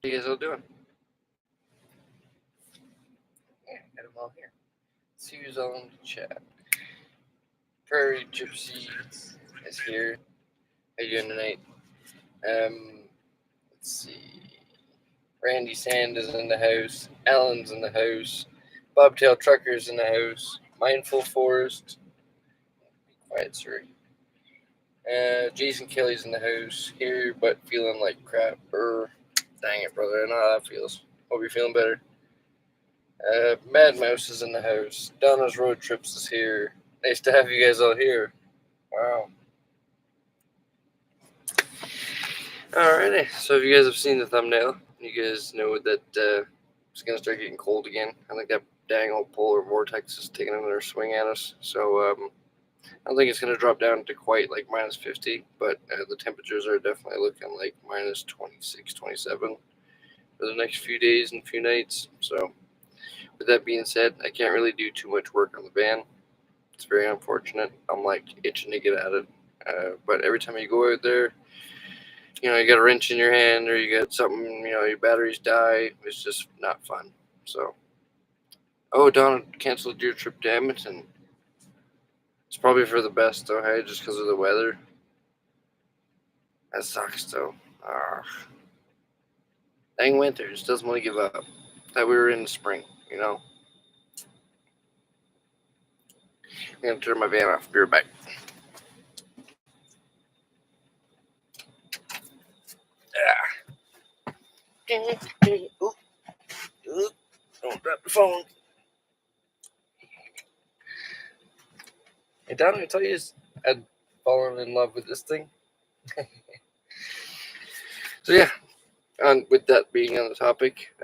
How you guys all doing? Yeah, got them all here. Let's see who's on the chat. Prairie Gypsy is here. How you doing tonight? Let's see. Randy Sand is in the house. Alan's in the house. Bobtail Trucker's in the house. Mindful Forest. Be quiet, sir. Jason Kelly's in the house here, but feeling like crap. Dang it, brother. I know how that feels. Hope you're feeling better. Mad Mouse is in the house. Donna's Road Trips is here. Nice to have you guys all here. Wow. Alrighty. So if you guys have seen the thumbnail, you guys know that it's going to start getting cold again. I think that dang old polar vortex is taking another swing at us. So I don't think it's going to drop down to quite like minus 50, but the temperatures are definitely looking like minus 26, 27 for the next few days and few nights. So with that being said, I can't really do too much work on the van. It's very unfortunate. I'm like itching to get at it. But every time you go out there, you know, you got a wrench in your hand or you got something, you know, your batteries die. It's just not fun. So, Donna canceled your trip to Edmonton. It's probably for the best though, hey, just because of the weather. That sucks though. Dang winter, just doesn't want to give up. Thought we were in the spring, you know. I'm gonna turn my van off. Be right back. Don't drop the phone. Hey, Don, I tell you, I'd fallen in love with this thing. So yeah, with that being on the topic,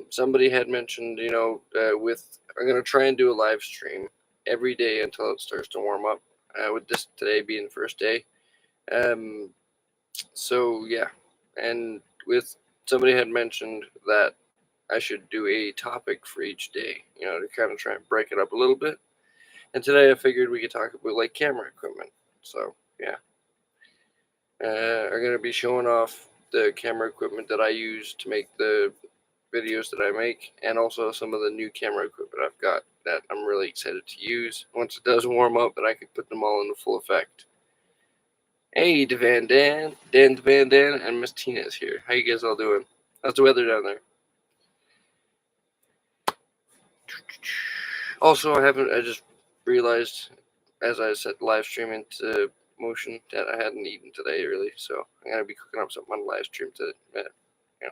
somebody had mentioned, you know, I'm gonna try and do a live stream every day until it starts to warm up. With this today being the first day, so yeah, and with somebody had mentioned that I should do a topic for each day, you know, to kind of try and break it up a little bit. And today I figured we could talk about like camera equipment. So yeah, I'm gonna be showing off the camera equipment that I use to make the videos that I make, and also some of the new camera equipment I've got that I'm really excited to use once it does warm up, and I can put them all into full effect. Hey, Dan, and Miss Tina is here. How you guys all doing? How's the weather down there? Also, I just realized as I set live stream into motion that I hadn't eaten today really, so I'm gonna be cooking up something on live stream to, you know,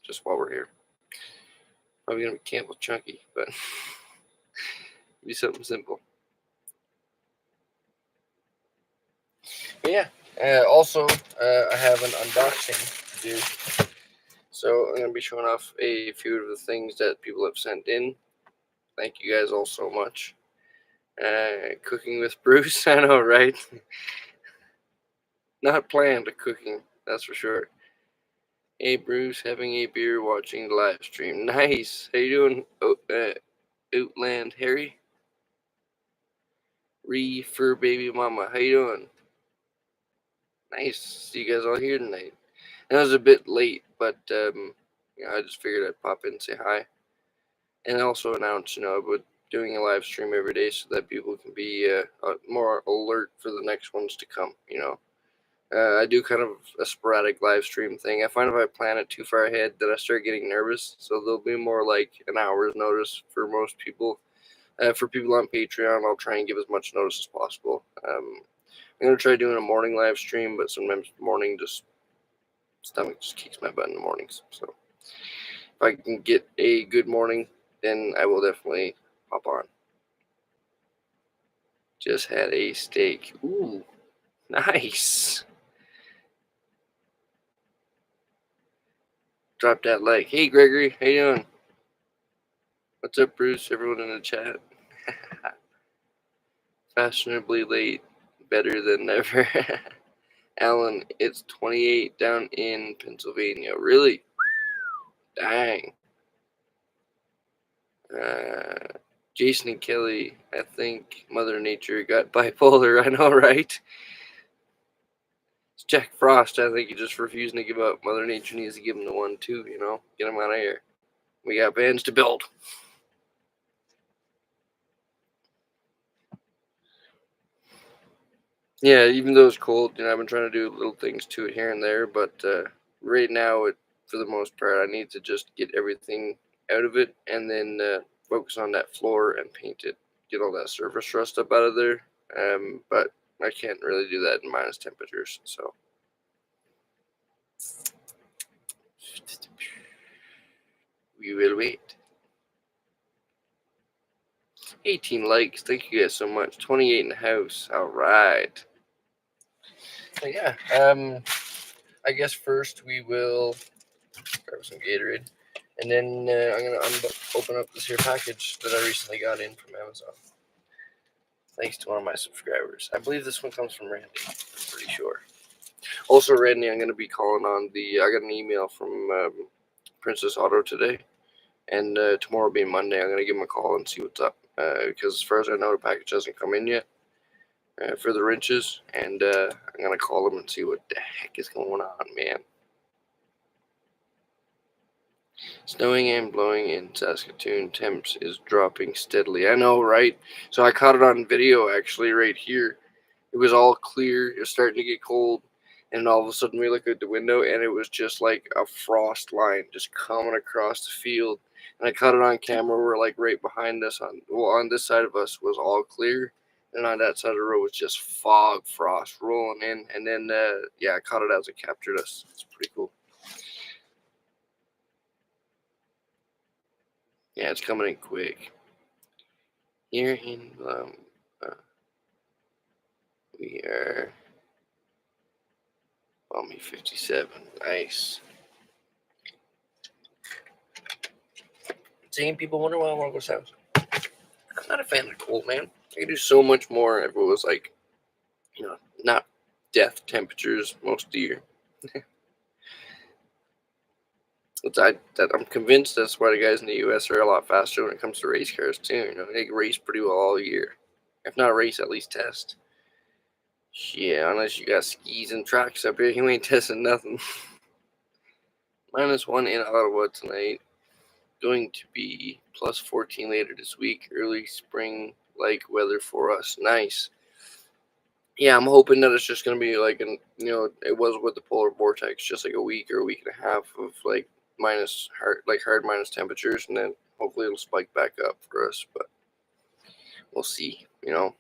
just while we're here. Probably gonna be Campbell Chunky, but be something simple. But yeah, also I have an unboxing to do, so I'm gonna be showing off a few of the things that people have sent in. Thank you guys all so much. Cooking with Bruce, I know, right? Not planned cooking, that's for sure. Hey Bruce, having a beer watching the live stream. Nice. How you doing, Outland Harry? Fur Baby Mama, how you doing? Nice. See you guys all here tonight. It was a bit late, but you know, I just figured I'd pop in and say hi. And also announce, you know, about doing a live stream every day so that people can be more alert for the next ones to come, you know. I do kind of a sporadic live stream thing. I find if I plan it too far ahead that I start getting nervous. So there'll be more like an hour's notice for most people. For people on Patreon, I'll try and give as much notice as possible. I'm going to try doing a morning live stream, but sometimes morning stomach just kicks my butt in the mornings. So if I can get a good morning, then I will definitely hop on. Just had a steak. Ooh, nice. Drop that like. Hey, Gregory, how you doing? What's up, Bruce? Everyone in the chat. Fashionably late, better than never. Alan, it's 28 down in Pennsylvania. Really? Dang. Jason and Kelly, I think Mother Nature got bipolar. I know, right? Jack Frost, I think, he's just refusing to give up. Mother Nature needs to give him the one too, Get him out of here. We got vans to build. Yeah, even though it's cold, I've been trying to do little things to it here and there, but right now, for the most part, I need to just get everything out of it and then focus on that floor and paint it. Get all that surface rust up out of there. But I can't really do that in minus temperatures, so. We will wait. 18 likes. Thank you guys so much. 28 in the house. All right. So yeah. I guess first we will grab some Gatorade, and then I'm gonna open up this here package that I recently got in from Amazon. Thanks to one of my subscribers. I believe this one comes from Randy. I'm pretty sure. Also, Randy, I'm gonna be calling on I got an email from Princess Auto today. And tomorrow being Monday, I'm going to give him a call and see what's up. Because as far as I know, the package hasn't come in yet for the wrenches. And I'm going to call him and see what the heck is going on, man. Snowing and blowing in Saskatoon. Temps is dropping steadily. I know, right? So I caught it on video, actually, right here. It was all clear. It was starting to get cold. And all of a sudden, we look out the window, and it was just like a frost line just coming across the field. And I caught it on camera. We're like right behind us. On this side of us was all clear, and on that side of the road was just fog, frost rolling in. And then, yeah, I caught it as it captured us. It's pretty cool. Yeah, it's coming in quick. Here in we are. Me 57. Nice. Seeing people wonder why I want to go south. I'm not a fan of cold, man. I could do so much more if it was like, not death temperatures most of the year. I'm convinced that's why the guys in the U.S. are a lot faster when it comes to race cars too. They race pretty well all year. If not race, at least test. Yeah, unless you got skis and tracks up here, you ain't testing nothing. -1 in Ottawa tonight. Going to be +14 later this week. Early spring-like weather for us. Nice. Yeah, I'm hoping that it's just going to be like, it was with the polar vortex, just like a week or a week and a half of like hard minus temperatures, and then hopefully it'll spike back up for us, but we'll see, I'm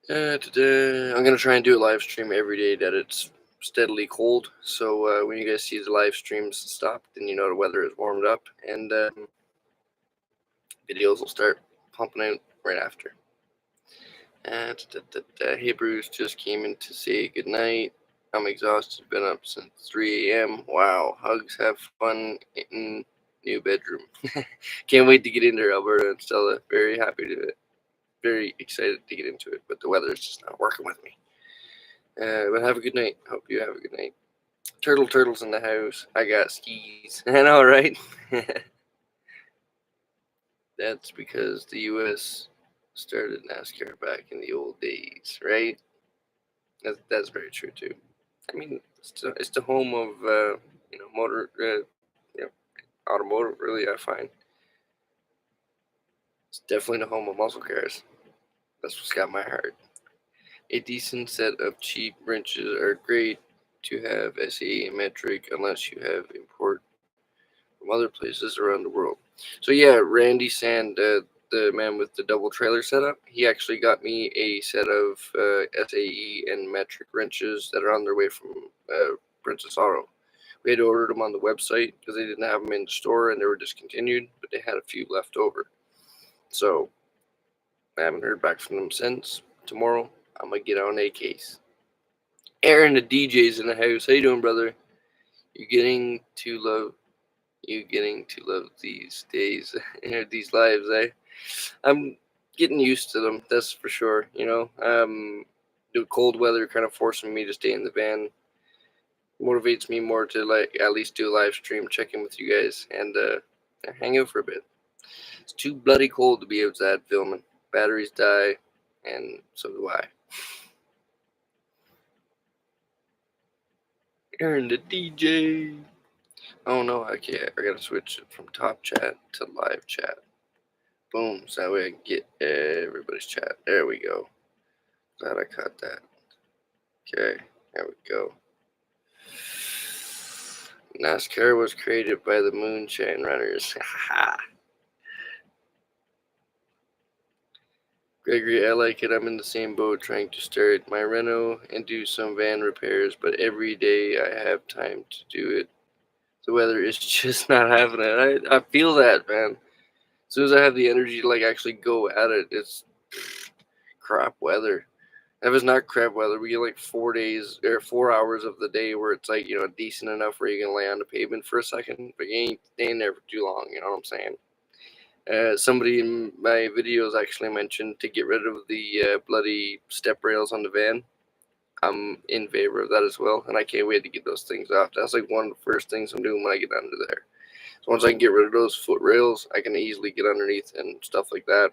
going to try and do a live stream every day that it's steadily cold, so when you guys see the live streams stop, then you know the weather is warmed up, and videos will start pumping out right after. Hey Bruce, just came in to say goodnight. I'm exhausted, been up since 3 a.m. Wow, hugs, have fun in new bedroom. Can't wait to get into Alberta and Stella. Very happy to it. Very excited to get into it, but the weather is just not working with me. But have a good night. Hope you have a good night. Turtles in the house. I got skis. I know, right? That's because the U.S. started NASCAR back in the old days, right? That's very true too. I mean, it's the home of motor, automotive. Really, I find it's definitely the home of muscle cars. That's what's got my heart. A decent set of cheap wrenches are great to have SAE and metric, unless you have import from other places around the world. So yeah, Randy Sand, the man with the double trailer setup, he actually got me a set of SAE and metric wrenches that are on their way from Princess Auto. We had ordered them on the website because they didn't have them in the store and they were discontinued, but they had a few left over. So I haven't heard back from them since. Tomorrow I'm gonna get on a case. Aaron, the DJ's in the house. How you doing, brother? You're getting to love these days, these lives, eh? I'm getting used to them, that's for sure. The cold weather kind of forcing me to stay in the van motivates me more to like at least do a live stream, check in with you guys, and hang out for a bit. It's too bloody cold to be outside filming. Batteries die, and so do I. Aaron the DJ. Oh no, okay, I gotta switch it from top chat to live chat. Boom, so that way I can get everybody's chat. There we go. Glad I caught that. Okay, there we go. NASCAR was created by the Moonshine Runners. Gregory, I like it. I'm in the same boat trying to start my reno and do some van repairs, but every day I have time to do it. The weather is just not having it. I feel that, man. As soon as I have the energy to like actually go at it, it's crap weather. If it's not crap weather, we get like 4 days or 4 hours of the day where it's like, decent enough where you can lay on the pavement for a second, but you ain't staying there for too long, you know what I'm saying? Somebody in my videos actually mentioned to get rid of the bloody step rails on the van. I'm in favor of that as well, and I can't wait to get those things off. That's like one of the first things I'm doing when I get under there. So once I can get rid of those foot rails, I can easily get underneath and stuff like that.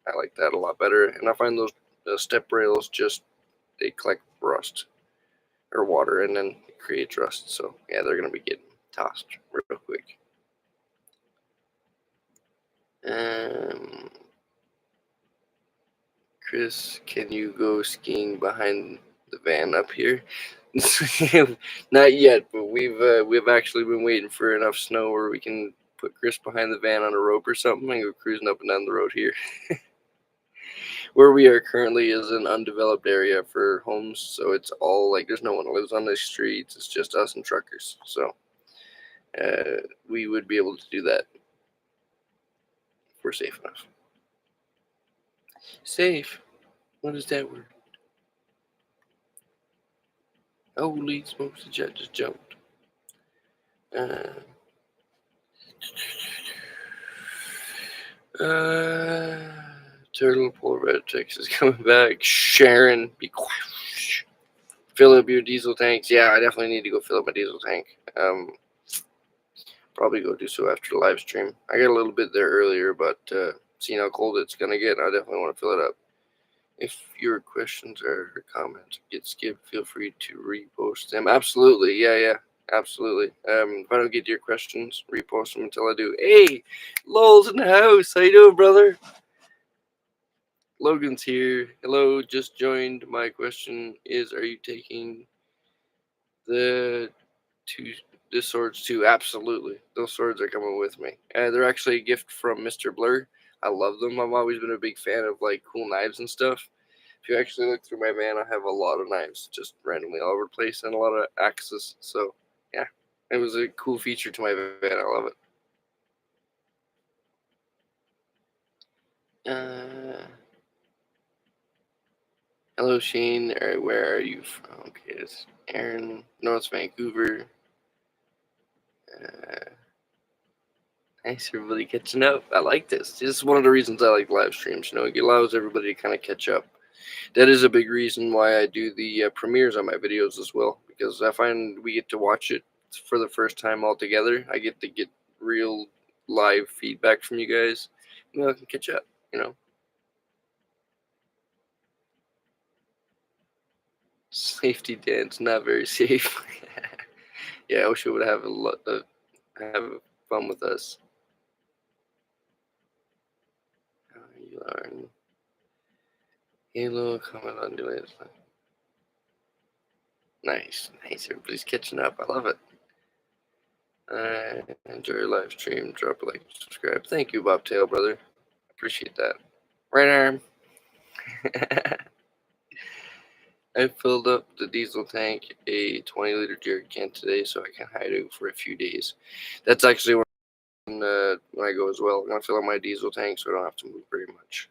I like that a lot better, and I find those step rails they collect rust or water, and then it creates rust. So yeah, they're gonna be getting tossed real quick. Chris, can you go skiing behind the van up here? Not yet, but we've actually been waiting for enough snow where we can put Chris behind the van on a rope or something and go cruising up and down the road here. Where we are currently is an undeveloped area for homes, so it's all like there's no one who lives on the streets. It's just us and truckers. So we would be able to do that if we're safe enough. Safe? What is that word? Holy smokes, the jet just jumped. Turtle Polar Red Texas coming back. Sharon, be quiet. Fill up your diesel tanks. Yeah, I definitely need to go fill up my diesel tank. Probably go do so after the live stream. I got a little bit there earlier, but seeing how cold it's gonna get, I definitely want to fill it up. If your questions or comments get skipped, feel free to repost them. Absolutely, yeah, absolutely. If I don't get to your questions, repost them until I do. Hey, Lowell's in the house. How you doing, brother? Logan's here. Hello, just joined. My question is, are you taking the swords too? Absolutely. Those swords are coming with me. They're actually a gift from Mr. Blur. I love them. I've always been a big fan of like cool knives and stuff. If you actually look through my van, I have a lot of knives just randomly all over the place and a lot of axes. So yeah, it was a cool feature to my van. I love it. Hello, Shane. Where are you from? Okay, it's Aaron, North Vancouver. Thanks, everybody catching up. I like this. This is one of the reasons I like live streams. It allows everybody to kind of catch up. That is a big reason why I do the premieres on my videos as well, because I find we get to watch it for the first time all together. I get to get real live feedback from you guys. I can catch up, Safety dance, not very safe. Yeah, I wish you would have have fun with us. You are Halo, comment on new latest. Nice. Everybody's catching up. I love it. Enjoy your live stream. Drop a like, subscribe. Thank you, Bobtail, brother. Appreciate that. Right arm. I filled up the diesel tank, a 20-liter jerry can today, so I can hide it for a few days. That's actually when I go as well. I'm gonna fill up my diesel tank so I don't have to move very much.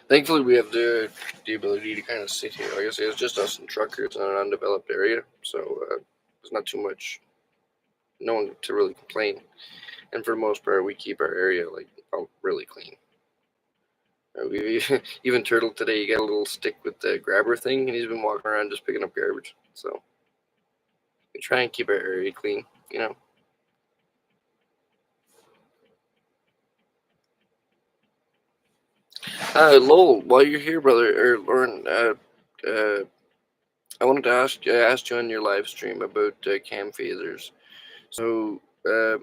Thankfully, we have the ability to kind of sit here. Like I say, it's just us and truckers in an undeveloped area, so there's not too much, no one to really complain. And for the most part, we keep our area like really clean. Even Turtle today, he got a little stick with the grabber thing, and he's been walking around just picking up garbage. So we try and keep our area clean, Lowell, while you're here, brother, or Lauren, I wanted to ask you, I asked you on your live stream about cam phasers. So, a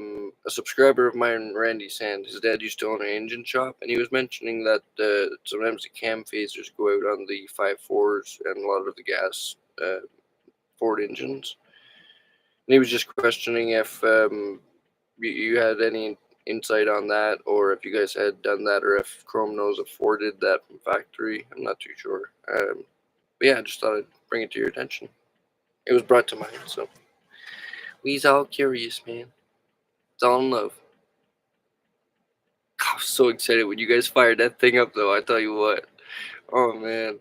subscriber of mine, Randy Sand, his dad used to own an engine shop, and he was mentioning that sometimes the cam phasers go out on the 5.4s and a lot of the gas Ford engines. And he was just questioning if you had any insight on that, or if you guys had done that, or if Chrome knows if Ford did that from factory. I'm not too sure. But yeah, I just thought I'd bring it to your attention. It was brought to mind, so we's all curious, man. It's all in love. I was so excited when you guys fired that thing up, though. I tell you what. Oh man.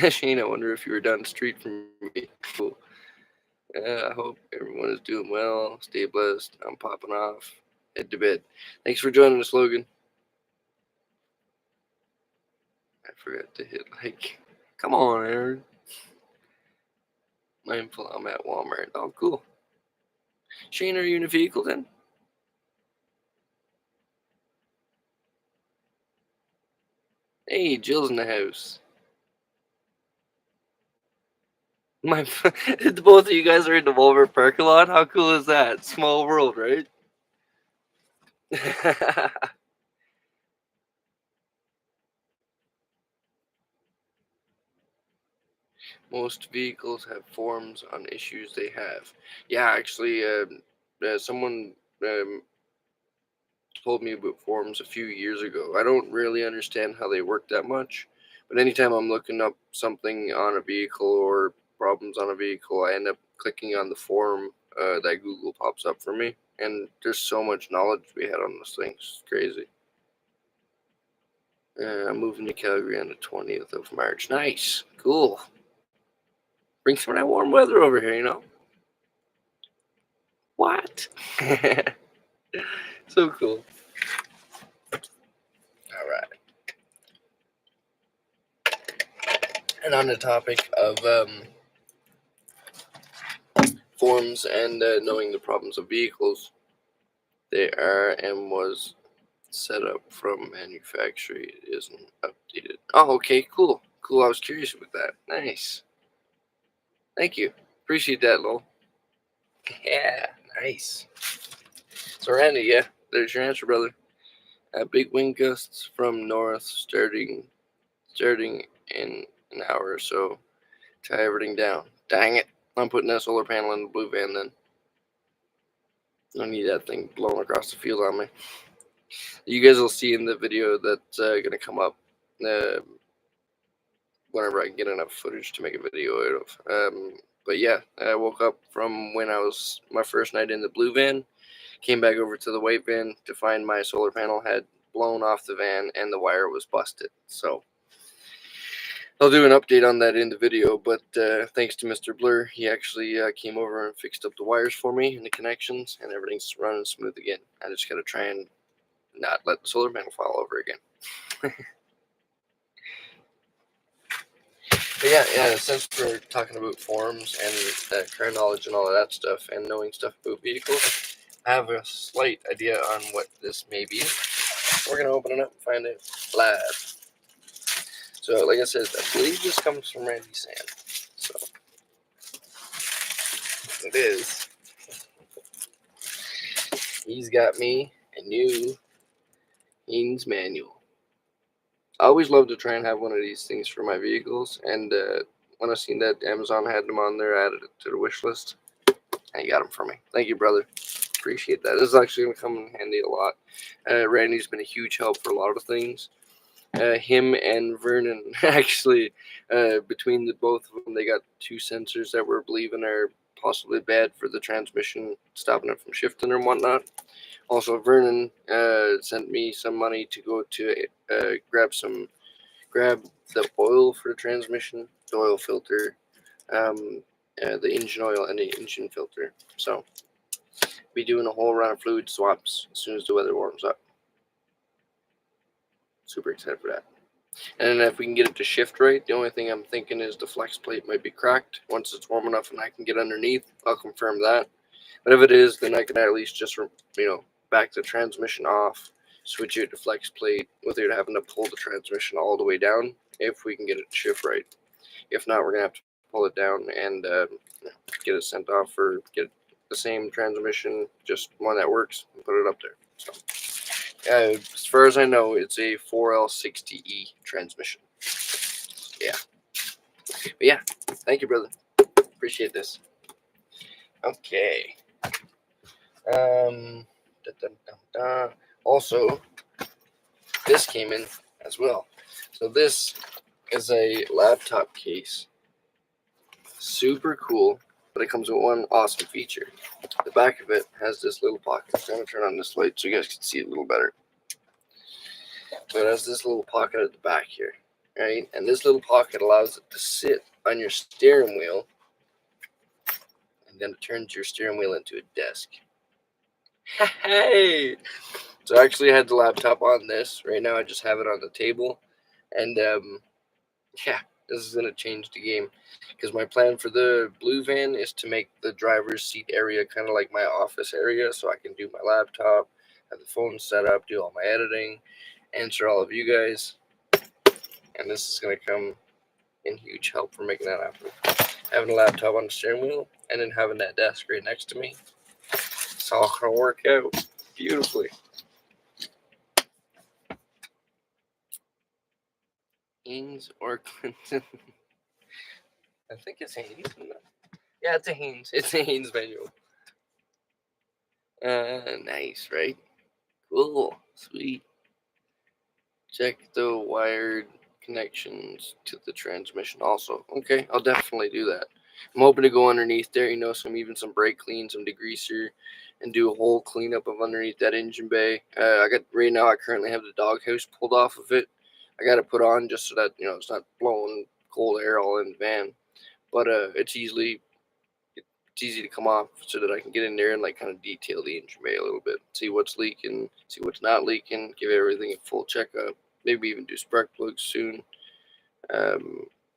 Shane, I wonder if you were down the street from me. Cool. I hope everyone is doing well. Stay blessed. I'm popping off. Head to bed. Thanks for joining us, Logan. I forgot to hit like. Come on, Aaron. Mindful, I'm at Walmart. Oh, cool. Shane, are you in a vehicle then? Hey, Jill's in the house. Both of you guys are in the Walmart parking lot? How cool is that? Small world, right? Most vehicles have forums on issues they have. Yeah, actually, someone told me about forums a few years ago. I don't really understand how they work that much, but anytime I'm looking up something on a vehicle or problems on a vehicle, I end up clicking on the forum that Google pops up for me. And there's so much knowledge to be had on those things. It's crazy. I'm moving to Calgary on the 20th of March. Nice. Cool. Bring some of that warm weather over here, you know? What? So cool. All right. And on the topic of forums and knowing the problems of vehicles, they are and was set up from manufacturing. It isn't updated. Oh, okay, cool. Cool. I was curious about that. Nice. Thank you. Appreciate that, Lowell. Yeah, nice. So, Randy, yeah, there's your answer, brother. Big wind gusts from north starting in an hour or so. Tie everything down. Dang it. I'm putting that solar panel in the blue van then. I don't need that thing blowing across the field on me. You guys will see in the video that's going to come up whenever I can get enough footage to make a video out of. But yeah, I woke up from when I was my first night in the blue van, came back over to the white van to find my solar panel had blown off the van and the wire was busted. So I'll do an update on that in the video, but thanks to Mr. Blur, he actually came over and fixed up the wires for me and the connections, and everything's running smooth again. I just got to try and not let the solar panel fall over again. But yeah, since we're talking about forums and car knowledge and all of that stuff and knowing stuff about vehicles, I have a slight idea on what this may be. We're going to open it up and find it live. So, like I said, I believe this comes from Randy Sand. So, it is. He's got me a new Eaton's manual. I always love to try and have one of these things for my vehicles, and when I seen that Amazon had them on there, I added it to the wish list, and he got them for me. Thank you, brother. Appreciate that. This is actually going to come in handy a lot. Randy's been a huge help for a lot of things. Him and Vernon, actually, between the both of them, they got two sensors that we're believing are possibly bad for the transmission, stopping it from shifting and whatnot. Also, Vernon sent me some money to go to grab the oil for the transmission, the oil filter, the engine oil, and the engine filter. So, be doing a whole round of fluid swaps as soon as the weather warms up. Super excited for that. And if we can get it to shift right, the only thing I'm thinking is the flex plate might be cracked. Once it's warm enough and I can get underneath, I'll confirm that. But if it is, then I can at least just, back the transmission off, switch it to flex plate without having to pull the transmission all the way down, if we can get it to shift right. If not, we're going to have to pull it down and get it sent off, or get the same transmission, just one that works, and put it up there. So, as far as I know, it's a 4L60E transmission. Yeah. But yeah, thank you, brother. Appreciate this. Okay. Also, this came in as well. So this is a laptop case. Super cool, but it comes with one awesome feature. The back of it has this little pocket. I'm going to turn on this light so you guys can see it a little better. So it has this little pocket at the back here, right? And this little pocket allows it to sit on your steering wheel, and then it turns your steering wheel into a desk. Hey! So actually I had the laptop on this. Right now I just have it on the table. And yeah, this is going to change the game. Because my plan for the blue van is to make the driver's seat area kind of like my office area. So I can do my laptop, have the phone set up, do all my editing, answer all of you guys. And this is going to come in huge help for making that happen. Having a laptop on the steering wheel and then having that desk right next to me. It's all going to work out beautifully. Haynes or Clinton? I think it's Haynes. Yeah, it's a Haynes. It's a Haynes manual. Nice, right? Cool. Sweet. Check the wired connections to the transmission also. Okay, I'll definitely do that. I'm hoping to go underneath there, even some brake clean, some degreaser, and do a whole cleanup of underneath that engine bay. Right now I currently have the doghouse pulled off of it. I got it put on just so that, it's not blowing cold air all in the van. But it's easy to come off so that I can get in there and kind of detail the engine bay a little bit, see what's leaking, see what's not leaking, give everything a full checkup, maybe even do spark plugs soon.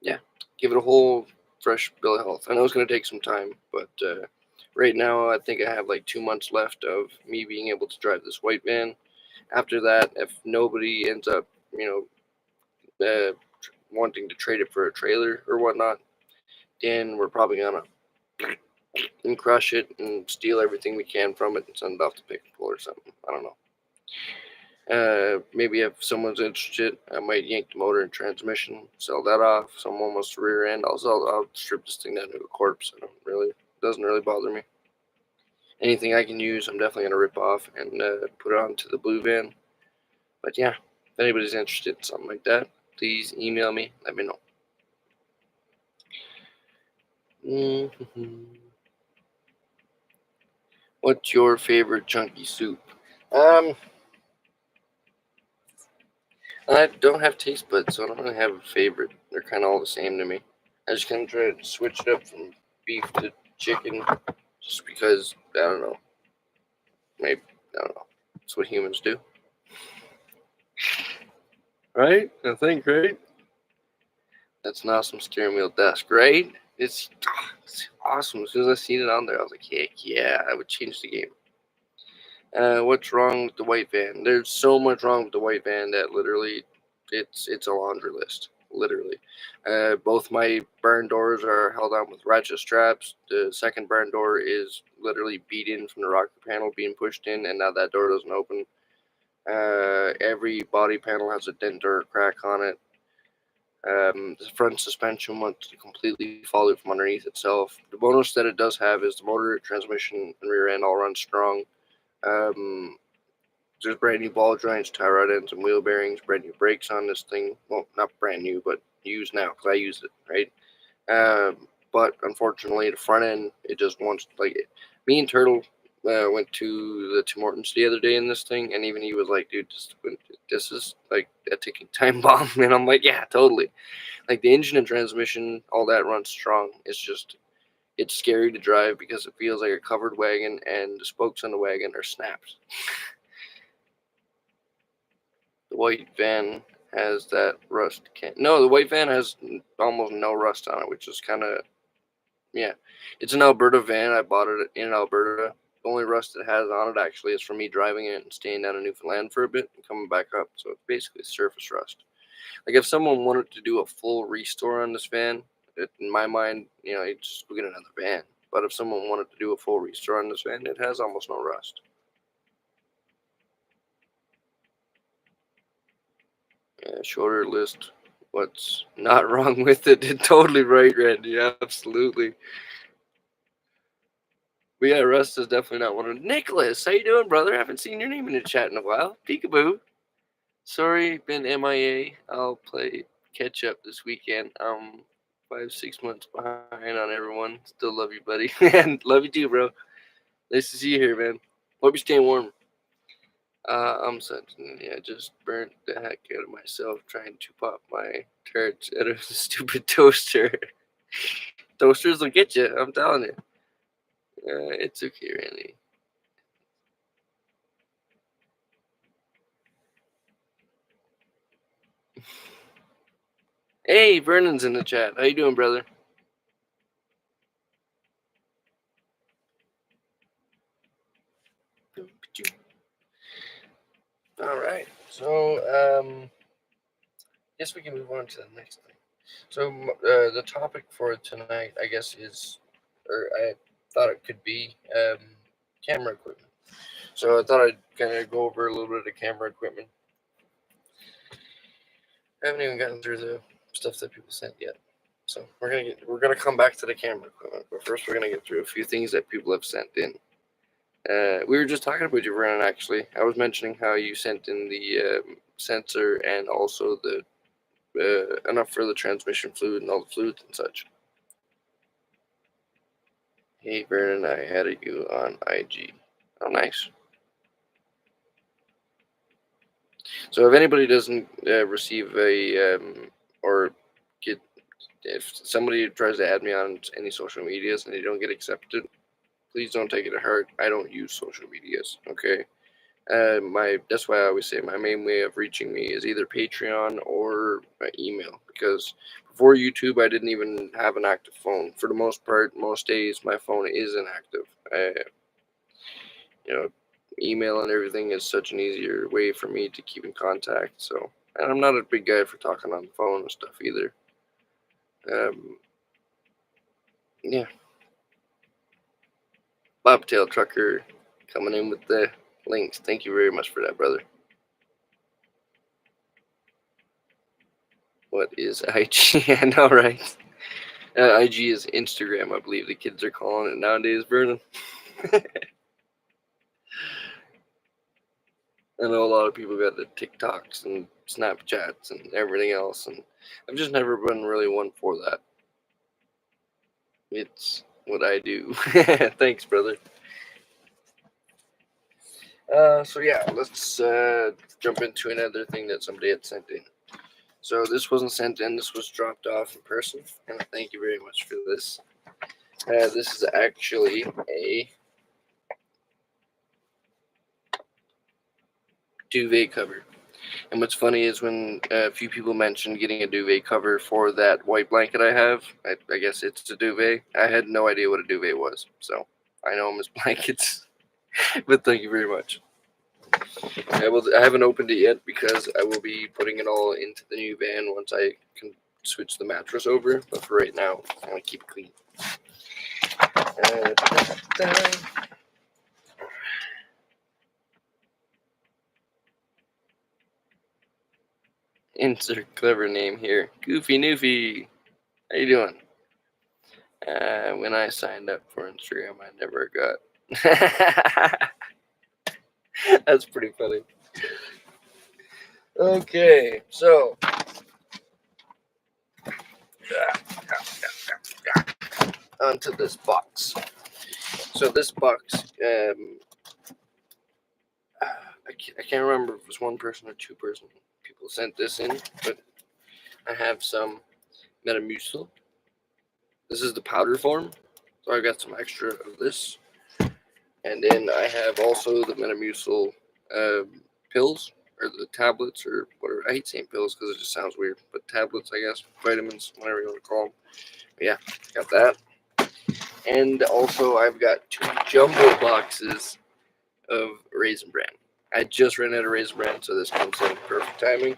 Yeah, give it a whole fresh bill of health. I know it's going to take some time, but right now I think I have 2 months left of me being able to drive this white van. After that, if nobody ends up, wanting to trade it for a trailer or whatnot, then we're probably gonna crush it and steal everything we can from it and send it off to pick and pull or something. I don't know. Maybe if someone's interested, I might yank the motor and transmission, sell that off. Someone wants the rear end, I'll strip this thing down to a corpse. It doesn't really bother me. Anything I can use, I'm definitely gonna rip off and put it onto the blue van. But yeah, if anybody's interested in something like that, please email me. Let me know. What's your favorite chunky soup? I don't have taste buds, so I don't really have a favorite. They're kind of all the same to me. I just kind of try to switch it up from beef to chicken, just because I don't know. Maybe I don't know. That's what humans do, right? I think, right? That's an awesome steering wheel desk, right? It's awesome. As soon as I seen it on there, I was like, heck yeah, I would change the game. What's wrong with the white van? There's so much wrong with the white van that literally, it's a laundry list. Literally, both my burn doors are held on with ratchet straps. The second burn door is literally beat in from the rocker panel being pushed in, and now that door doesn't open. Every body panel has a dent or a crack on it. The front suspension wants to completely fall out from underneath itself. The bonus that it does have is the motor, transmission, and rear end all run strong. There's brand new ball joints, tie rod ends, and wheel bearings. Brand new brakes on this thing. Well, not brand new, but used now because I used it, right? But unfortunately, the front end, it just wants me and Turtle went to the Tim Hortons the other day in this thing, and even he was like, "Dude, this is like a ticking time bomb." And I'm like, "Yeah, totally." Like the engine and transmission, all that runs strong. It's scary to drive because it feels like a covered wagon, and the spokes on the wagon are snapped. The white van has that rust can. No, the white van has almost no rust on it, which is kind of, yeah. It's an Alberta van. I bought it in Alberta. The only rust it has on it actually is from me driving it and staying down in Newfoundland for a bit and coming back up. So it's basically surface rust. Like if someone wanted to do a full restore on this van, in my mind, you just go get another van. But if someone wanted to do a full restore on this van, it has almost no rust. Yeah, shorter list. What's not wrong with it? Totally right, Randy. Absolutely. But yeah, Rust is definitely not one of Nicholas. How you doing, brother? Haven't seen your name in the chat in a while. Peekaboo. Sorry, been MIA. I'll play catch up this weekend. 5-6 months behind on everyone. Still love you, buddy. And love you too, bro. Nice to see you here, man. Hope you're staying warm. I'm sensing, yeah, just burnt the heck out of myself trying to pop my turds out of the stupid toaster. Toasters will get you, I'm telling you. It's okay, Randy. Hey, Vernon's in the chat. How you doing, brother? All right. So, guess we can move on to the next thing. So, the topic for tonight, I guess, or I thought it could be camera equipment. So I thought I'd kind of go over a little bit of camera equipment. I haven't even gotten through the stuff that people sent yet. So we're gonna come back to the camera equipment, but first we're gonna get through a few things that people have sent in. We were just talking about you, Vernon. Actually, I was mentioning how you sent in the sensor and also the enough for the transmission fluid and all the fluids and such. Hey, Vernon, I added you on IG. Oh, nice. So if anybody doesn't receive or get, if somebody tries to add me on any social medias and they don't get accepted, please don't take it to heart. I don't use social medias, okay? That's why I always say my main way of reaching me is either Patreon or my email, because before YouTube I didn't even have an active phone. For the most part, most days my phone is inactive. Email and everything is such an easier way for me to keep in contact. So, and I'm not a big guy for talking on the phone and stuff either. Yeah. Bobtail Trucker coming in with the links. Thank you very much for that, brother. What is IG? I know, right? IG is Instagram, I believe the kids are calling it nowadays, Vernon. I know a lot of people got the TikToks and Snapchats and everything else, and I've just never been really one for that. It's what I do. Thanks, brother. So yeah, let's jump into another thing that somebody had sent in. So this wasn't sent in, this was dropped off in person, and thank you very much for this. This is actually a duvet cover. And what's funny is when a few people mentioned getting a duvet cover for that white blanket I have, I guess it's a duvet. I had no idea what a duvet was, so I know them as blankets. But thank you very much. I haven't opened it yet because I will be putting it all into the new van once I can switch the mattress over. But for right now, I want to keep it clean. Insert clever name here. Goofy Noofy. How you doing? When I signed up for Instagram, I never got. That's pretty funny. Okay, so onto this box. So this box, I can't remember if it was one person or two person people sent this in, but I have some Metamucil. This is the powder form, so I got some extra of this. And then I have also the Metamucil pills, or the tablets, or whatever. I hate saying pills because it just sounds weird, but tablets, I guess, vitamins, whatever you want to call them. But yeah, got that. And also I've got 2 jumbo boxes of Raisin Bran. I just ran out of Raisin Bran, so this comes in perfect timing.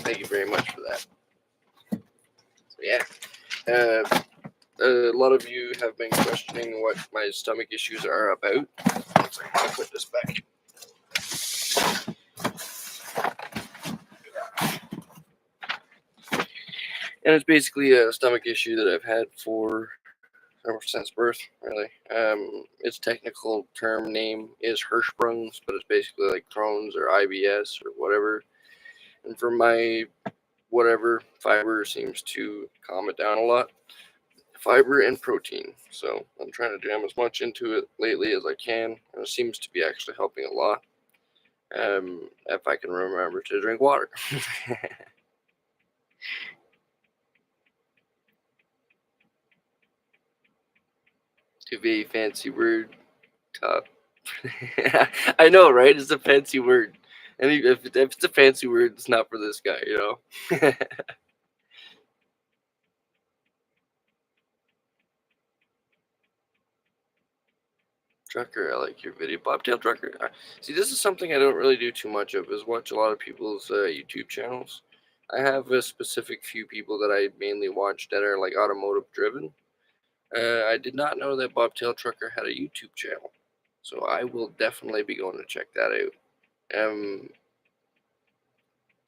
Thank you very much for that. So yeah, a lot of you have been questioning what my stomach issues are about. So I'm gonna put this back. And it's basically a stomach issue that I've had for ever since birth, really. Its technical term name is Hirschsprung's, but it's basically like Crohn's or IBS or whatever. And for my whatever, fiber seems to calm it down a lot. Fiber and protein. So I'm trying to jam as much into it lately as I can, and it seems to be actually helping a lot. If I can remember to drink water. Too very fancy word. Top. I know, right? It's a fancy word. And if it's a fancy word, it's not for this guy, you know? Trucker, I like your video. Bobtail Trucker. See, this is something I don't really do too much of, is watch a lot of people's YouTube channels. I have a specific few people that I mainly watch that are like automotive driven. I did not know that Bobtail Trucker had a YouTube channel. So I will definitely be going to check that out.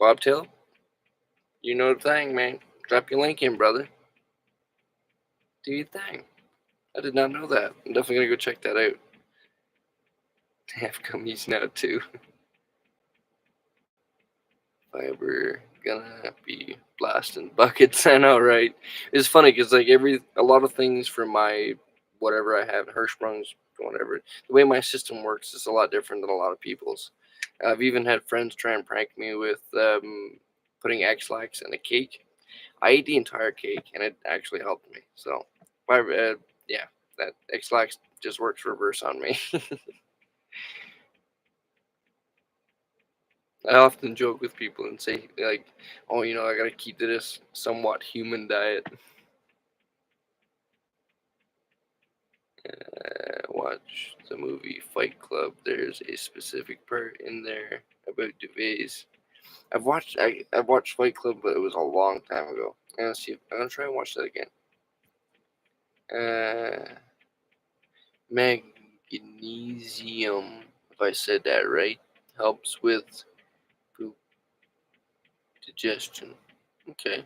Bobtail, you know the thing, man. Drop your link in, brother. Do your thing. I did not know that. I'm definitely gonna go check that out. They have gummies now too. Fiber gonna be blasting buckets. I know, right? It's funny because like a lot of things for my whatever I have, Hirschsprung's, whatever. The way my system works is a lot different than a lot of people's. I've even had friends try and prank me with putting X-Lax in a cake. I ate the entire cake and it actually helped me. So, yeah, that X-Lax just works reverse on me. I often joke with people and say, like, oh, I gotta keep to this somewhat human diet. Watch the movie Fight Club. There's a specific part in there about duvets. I've watched Fight Club, but it was a long time ago. I'm gonna try and watch that again. Magnesium, if I said that right, helps with poop digestion. Okay.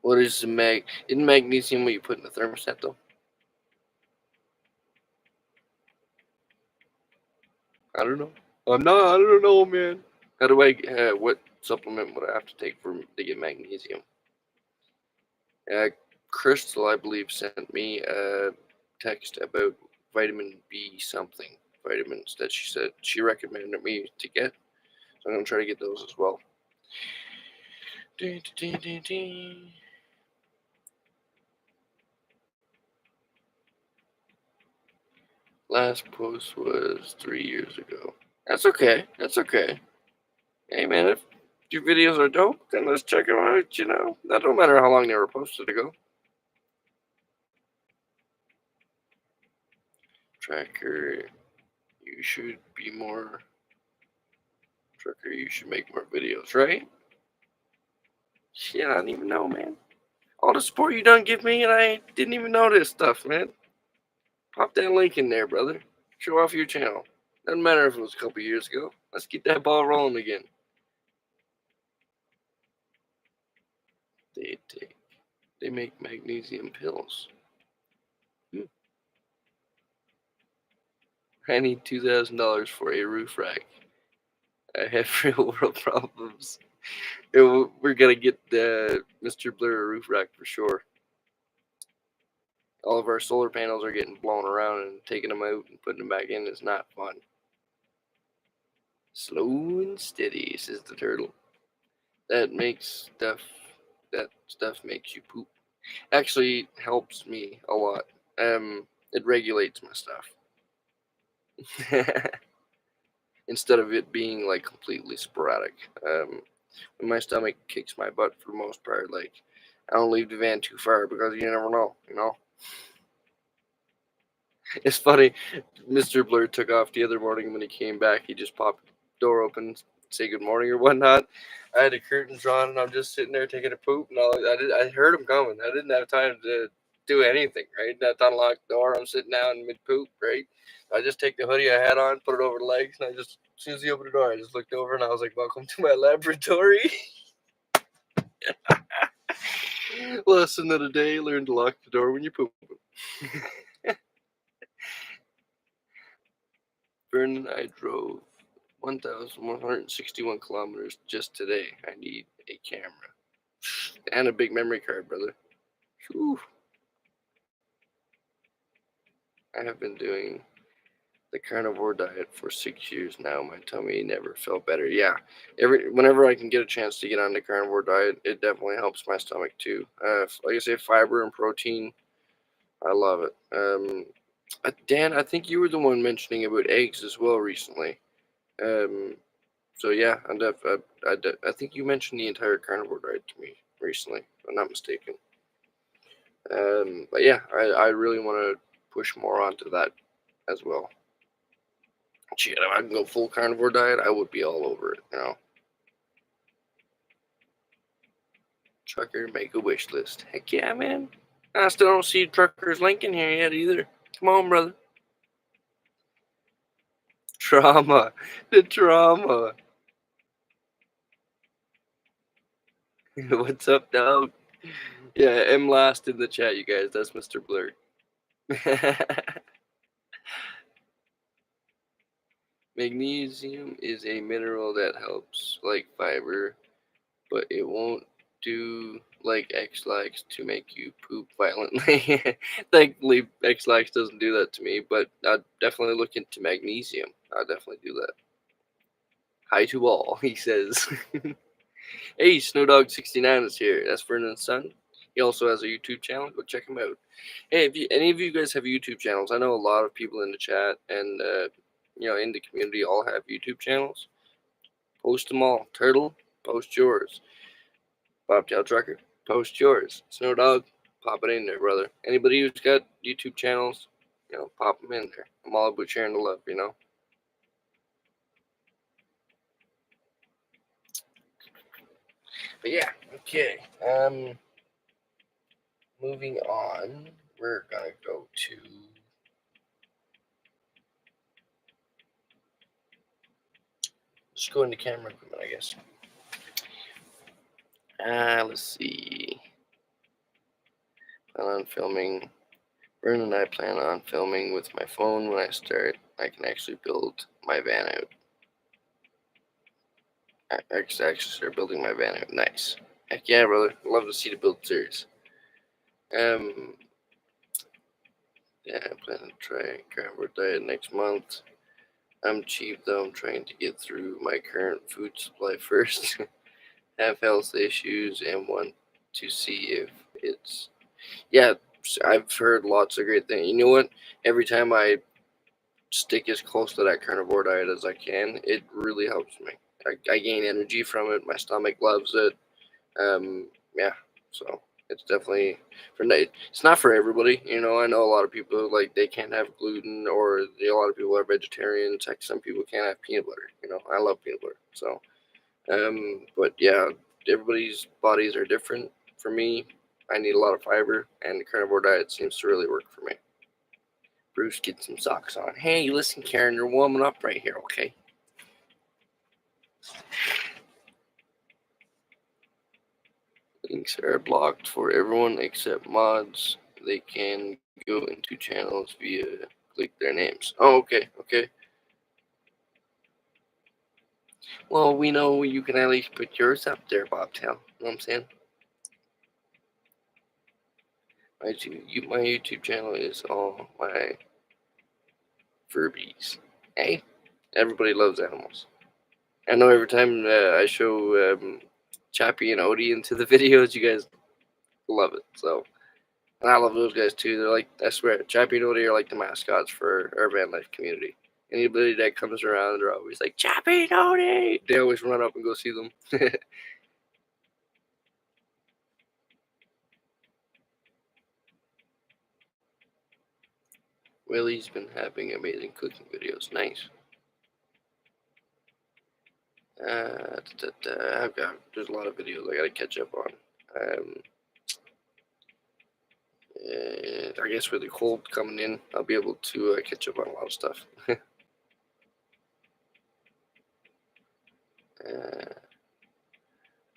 What is the Isn't magnesium what you put in the thermostat though? I don't know. I don't know, man. How do I? What supplement would I have to take to get magnesium? Uh, Crystal, I believe, sent me a text about vitamin B something vitamins that she said she recommended me to get. So I'm gonna try to get those as well. Last post was 3 years ago. That's okay. That's okay. Hey man, if your videos are dope, then let's check them out. That don't matter how long they were posted ago. Tracker, you should be more. Tracker, you should make more videos, right? Shit, I don't even know, man. All the support you done give me, and I didn't even know this stuff, man. Pop that link in there, brother. Show off your channel. Doesn't matter if it was a couple years ago. Let's get that ball rolling again. They make magnesium pills. I need $2,000 for a roof rack. I have real world problems. We're gonna get Mr. Blur a roof rack for sure. All of our solar panels are getting blown around, and taking them out and putting them back in is not fun. Slow and steady, says the turtle. That stuff makes you poop. Actually helps me a lot. It regulates my stuff. Instead of it being like completely sporadic. When my stomach kicks my butt for the most part, like I don't leave the van too far because you never know. It's funny. Mr. Blur took off the other morning. When he came back, he just popped the door open, say good morning or whatnot. I had the curtains drawn, and I'm just sitting there taking a poop, and I heard him coming. I didn't have time to do anything, right? Not to unlock the door. I'm sitting down mid poop, right? I just take the hoodie I had on, put it over the legs, and as soon as he opened the door, I just looked over and I was like, "Welcome to my laboratory." Lesson of the day: learn to lock the door when you're pooping. Vernon, I drove 1,161 kilometers just today. I need a camera and a big memory card, brother. Whew. I have been doing the carnivore diet for 6 years now. My tummy never felt better. Yeah, whenever I can get a chance to get on the carnivore diet, it definitely helps my stomach too. Like I say, fiber and protein, I love it. Dan, I think you were the one mentioning about eggs as well recently. Um, so yeah, I think you mentioned the entire carnivore diet to me recently, if I'm not mistaken. But yeah, I really want to push more onto that as well. Shit, if I can go full carnivore diet, I would be all over it. Trucker, make a wish list. Heck yeah, man. I still don't see Trucker's link in here yet either. Come on, brother. Trauma. The trauma. What's up, dog? Yeah, M last in the chat, you guys. That's Mr. Blur. Magnesium is a mineral that helps like fiber, but it won't do like X-Lax to make you poop violently. Thankfully, X-Lax doesn't do that to me, but I'd definitely look into magnesium. I'll definitely do that. Hi to all, he says. Hey, Snowdog69 is here. That's Vernon's son. He also has a YouTube channel. Go check him out. Hey, if any of you guys have YouTube channels, I know a lot of people in the chat and in the community all have YouTube channels. Post them all. Turtle, post yours. Bobtail Trucker, post yours. Snow Dog, pop it in there, brother. Anybody who's got YouTube channels, pop them in there. I'm all about sharing the love. But yeah, okay. Moving on, we're gonna go to just go into camera equipment, I guess. Let's see. Plan on filming. Vern and I plan on filming with my phone when I start. I can actually build my van out. I actually start building my van out. Nice. Heck yeah, brother. Love to see the build series. Yeah, I plan to try carnivore diet next month. I'm cheap though. I'm trying to get through my current food supply first. Have health issues and want to see if it's. Yeah, I've heard lots of great things. You know what? Every time I stick as close to that carnivore diet as I can, it really helps me. I gain energy from it. My stomach loves it. Yeah, so it's definitely it's not for everybody. I know a lot of people like they can't have gluten, or a lot of people are vegetarians. Like some people can't have peanut butter. I love peanut butter. So, but yeah, everybody's bodies are different. For me, I need a lot of fiber, and the carnivore diet seems to really work for me. Bruce, get some socks on. Hey, listen, Karen, you're warming up right here, okay? Links are blocked for everyone except mods. They can go into channels via click their names. Oh, okay. Well, we know you can at least put yours up there, Bobtail. You know what I'm saying? My YouTube channel is all my Furbies. Hey, everybody loves animals. I know every time I show Chappie and Odie into the videos, you guys love it. So, and I love those guys too. They're like, I swear, Chappie and Odie are like the mascots for our Vanlife community. Anybody that comes around, they're always like, Chappie and Odie! They always run up and go see them. Willie's been having amazing cooking videos. Nice. There's a lot of videos I gotta catch up on. I guess with the cold coming in, I'll be able to catch up on a lot of stuff.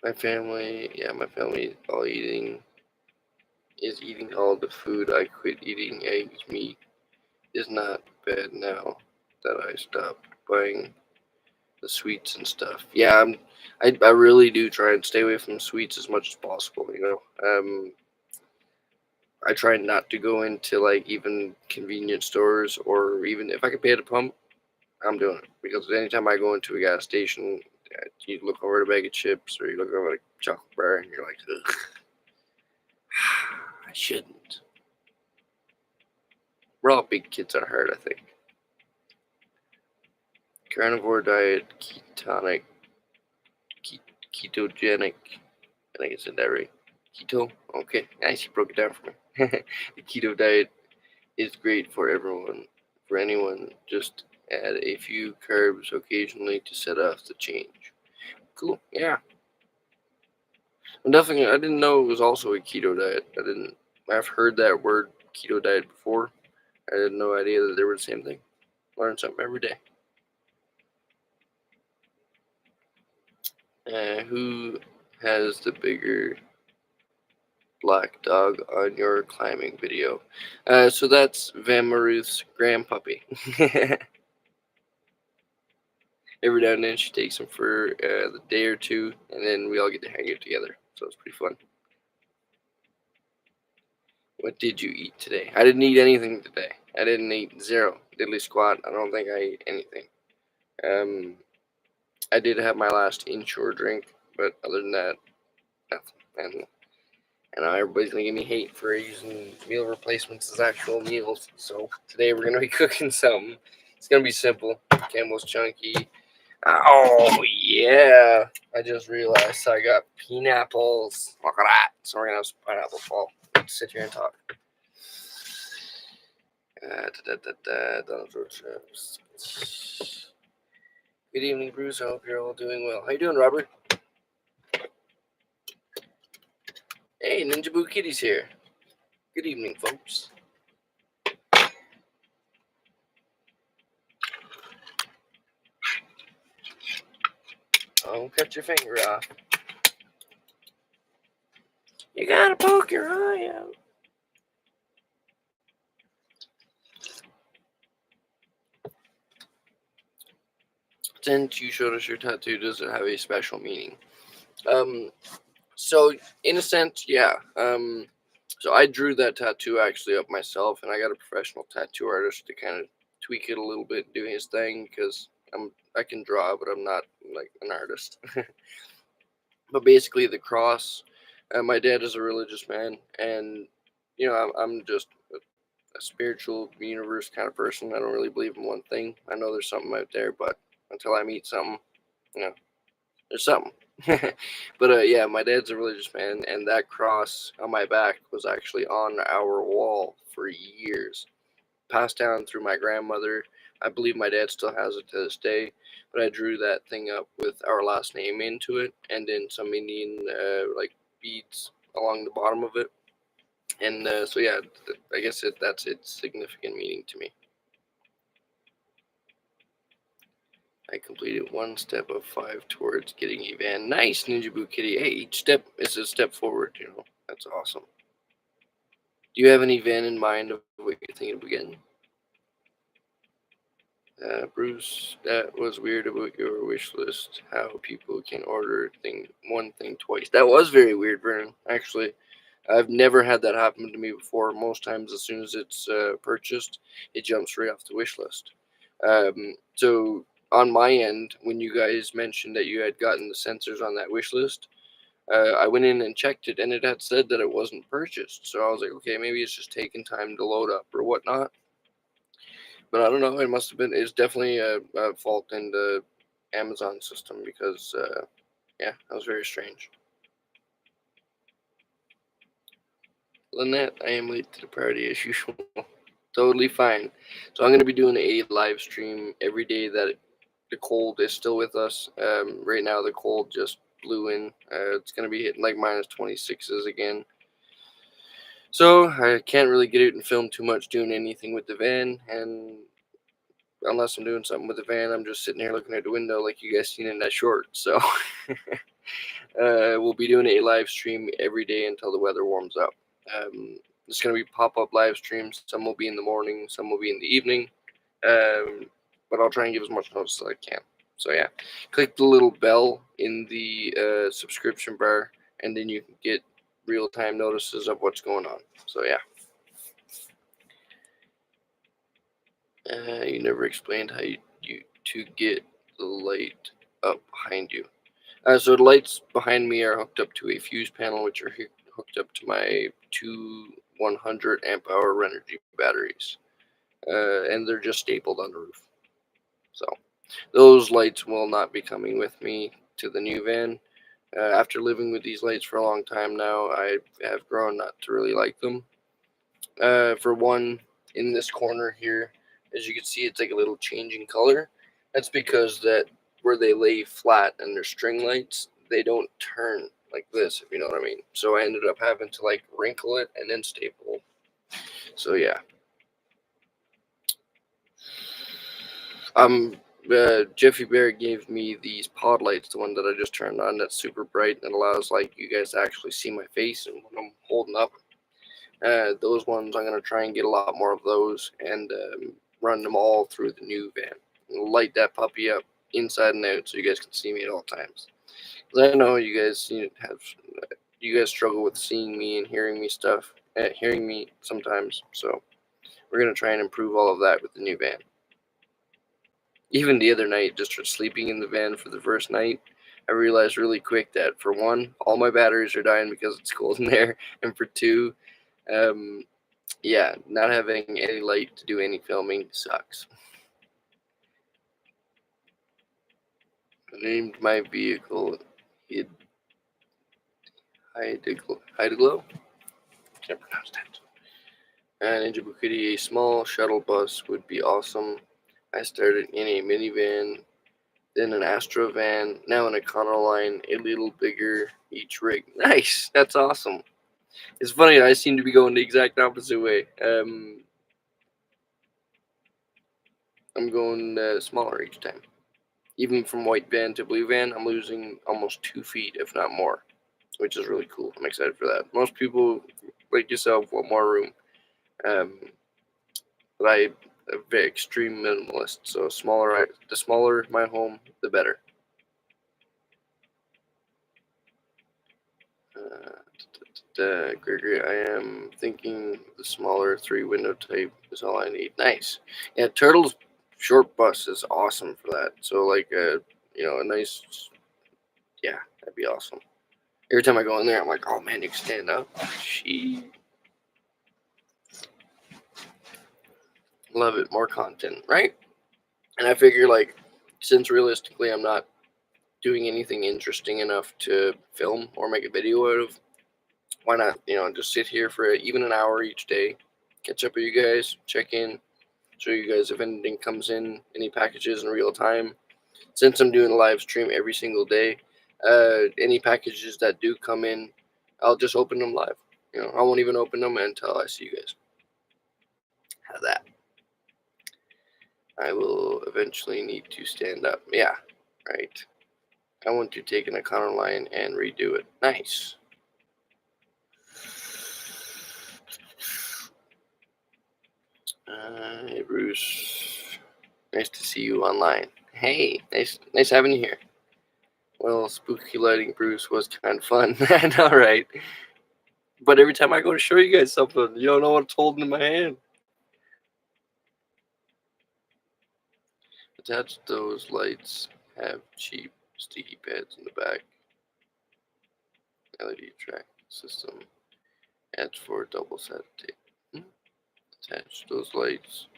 My family is eating all the food. I quit eating eggs, meat is not bad now that I stopped buying the sweets and stuff. Yeah, I really do try and stay away from sweets as much as possible. I try not to go into like even convenience stores, or even if I can pay at a pump, I'm doing it, because anytime I go into a gas station, you look over at a bag of chips or you look over at a chocolate bar and you're like, ugh, I shouldn't. We're all big kids at heart, I think. Carnivore diet, ketogenic. I think I said that right. Keto? Okay, nice, you broke it down for me. The keto diet is great for anyone. Just add a few carbs occasionally to set off the change. Cool, yeah. I didn't know it was also a keto diet. I've heard that word keto diet before. I had no idea that they were the same thing. Learn something every day. Who has the bigger black dog on your climbing video? So that's Van Maruth's grandpuppy. Every now and then she takes him for the day or two, and then we all get to hang out together. So it's pretty fun. What did you eat today? I didn't eat anything today. I didn't eat zero. Diddly squat. I don't think I ate anything. I did have my last inshore drink, but other than that, nothing. And I know everybody's gonna give me hate for using meal replacements as actual meals. So today we're gonna be cooking something. It's gonna be simple. Campbell's Chunky. Oh yeah! I just realized I got pineapples. Look at that. So we're gonna have some pineapple fall. Let's sit here and talk. Good evening, Bruce. I hope you're all doing well. How you doing, Robert? Hey, Ninja Boo Kitty's here. Good evening, folks. Don't cut your finger off. You gotta poke your eye out. Since you showed us your tattoo, does it have a special meaning? So in a sense, yeah. So I drew that tattoo actually up myself, and I got a professional tattoo artist to kind of tweak it a little bit, do his thing, because I can draw, but I'm not like an artist. But basically, the cross. My dad is a religious man, and I'm just a spiritual universe kind of person. I don't really believe in one thing. I know there's something out there, but until I meet something, there's something. But yeah, my dad's a religious man, and that cross on my back was actually on our wall for years, passed down through my grandmother. I believe my dad still has it to this day, but I drew that thing up with our last name into it, and then some Indian like beads along the bottom of it. And so yeah, I guess that's its significant meaning to me. I completed one step of 5 towards getting a van. Nice, Ninja Boo Kitty. Hey, each step is a step forward, That's awesome. Do you have any van in mind of what you're thinking of getting? Bruce, that was weird about your wish list. How people can order one thing twice. That was very weird, Vernon. Actually, I've never had that happen to me before. Most times, as soon as it's purchased, it jumps right off the wish list. So on my end, when you guys mentioned that you had gotten the sensors on that wish list, I went in and checked it, and it had said that it wasn't purchased. So I was like, okay, maybe it's just taking time to load up or whatnot. But I don't know. It must have been. It's definitely a fault in the Amazon system, because yeah, that was very strange. Lynette, I am late to the party as usual. Totally fine. So I'm going to be doing a live stream every day that the the cold is still with us. Right now the cold just blew in. It's gonna be hitting like minus 26s again. So I can't really get out and film too much doing anything with the van, and unless I'm doing something with the van, I'm just sitting here looking at the window like you guys seen in that short. So we'll be doing a live stream every day until the weather warms up. It's going to be pop-up live streams. Some will be in the morning, some will be in the evening. But I'll try and give as much notice as I can. So yeah, click the little bell in the subscription bar, and then you can get real-time notices of what's going on. So yeah. You never explained how you to get the light up behind you. So the lights behind me are hooked up to a fuse panel, which are hooked up to my two 100 amp hour Renogy batteries, and they're just stapled on the roof. So those lights will not be coming with me to the new van. After living with these lights for a long time now, I have grown not to really like them. For one, in this corner here, as you can see, it's like a little changing color. That's because that where they lay flat and they're string lights, they don't turn like this, if you know what I mean. So I ended up having to like wrinkle it and then staple. So yeah. Jeffy Bear gave me these pod lights, the one that I just turned on, that's super bright and allows like you guys to actually see my face and when I'm holding up. Those ones, I'm going to try and get a lot more of those and run them all through the new van. And light that puppy up inside and out so you guys can see me at all times. Because I know you guys you guys struggle with seeing me and hearing me sometimes. So we're going to try and improve all of that with the new van. Even the other night, just for sleeping in the van for the first night, I realized really quick that for one, all my batteries are dying because it's cold in there, and for two, yeah, not having any light to do any filming sucks. I named my vehicle Hideglow. Can't pronounce that. And in Djibouti, a small shuttle bus would be awesome. I started in a minivan, then an Astro van, now an Econoline, a little bigger each rig. Nice, that's awesome. It's funny, I seem to be going the exact opposite way. I'm going smaller each time. Even from white van to blue van, I'm losing almost 2 feet, if not more, which is really cool. I'm excited for that. Most people, like yourself, want more room. But I'm a very extreme minimalist, so the smaller my home, the better. Gregory, I am thinking the smaller 3-window type is all I need. Nice. Yeah, Turtle's short bus is awesome for that. So like a nice, yeah, that'd be awesome. Every time I go in there, I'm like, oh man, you can stand up. She love it, more content, right? And I figure like, since realistically I'm not doing anything interesting enough to film or make a video out of, why not, just sit here for even an hour each day, catch up with you guys, check in, show you guys if anything comes in, any packages in real time. Since I'm doing a live stream every single day, any packages that do come in, I'll just open them live. I won't even open them until I see you guys. How's that? I will eventually need to stand up. Yeah, right. I want to take an Econoline and redo it. Nice. Hey, Bruce. Nice to see you online. Hey, nice having you here. Well, spooky lighting, Bruce, was kind of fun. I know, right? But every time I go to show you guys something, you don't know what's holding in my hand. Attach those lights. Have cheap sticky pads in the back. LED track system. Adds for double set tape. Attach those lights.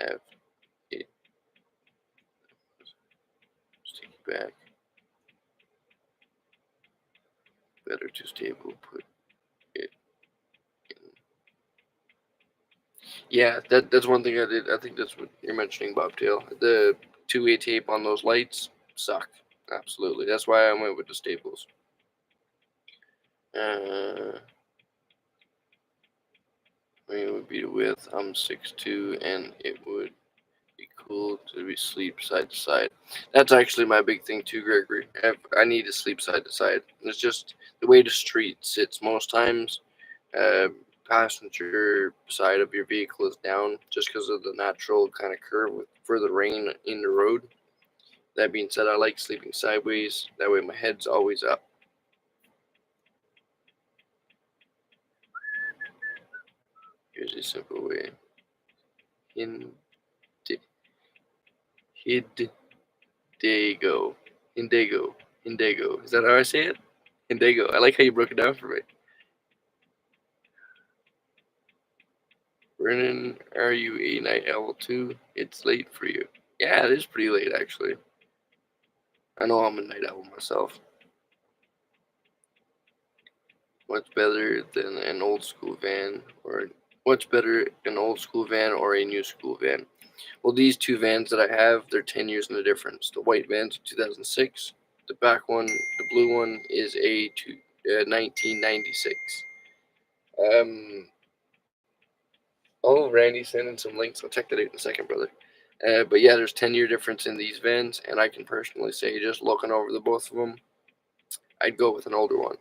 Have it sticky back. Better to stable. Put it in. Yeah, that's one thing I did. I think that's what you're mentioning, Bobtail. The two-way tape on those lights suck. Absolutely. That's why I went with the staples. It would be the width. I'm 6'2", and it would be cool to be sleep side to side. That's actually my big thing too, Gregory. I need to sleep side to side. It's just the way the street sits most times. Uh, Passenger side of your vehicle is down just because of the natural kind of curve for the rain in the road. That being said, I like sleeping sideways. That way my head's always up. Here's a simple way. Hind- Hidego. Hindego. Hindego. Is that how I say it? Hindego. I like how you broke it down for me. Brennan, are you a night owl too? It's late for you. Yeah, it is pretty late actually. I know I'm a night owl myself. What's better than an old school van or what's better, an old school van or a new school van? Well, these two vans that I have, they're 10 years in the difference. The white van's 2006. The back one, the blue one, is a 1996. Oh, Randy sending some links. I'll check that out in a second, brother. But yeah, there's 10-year difference in these vans, and I can personally say, just looking over the both of them, I'd go with an older one.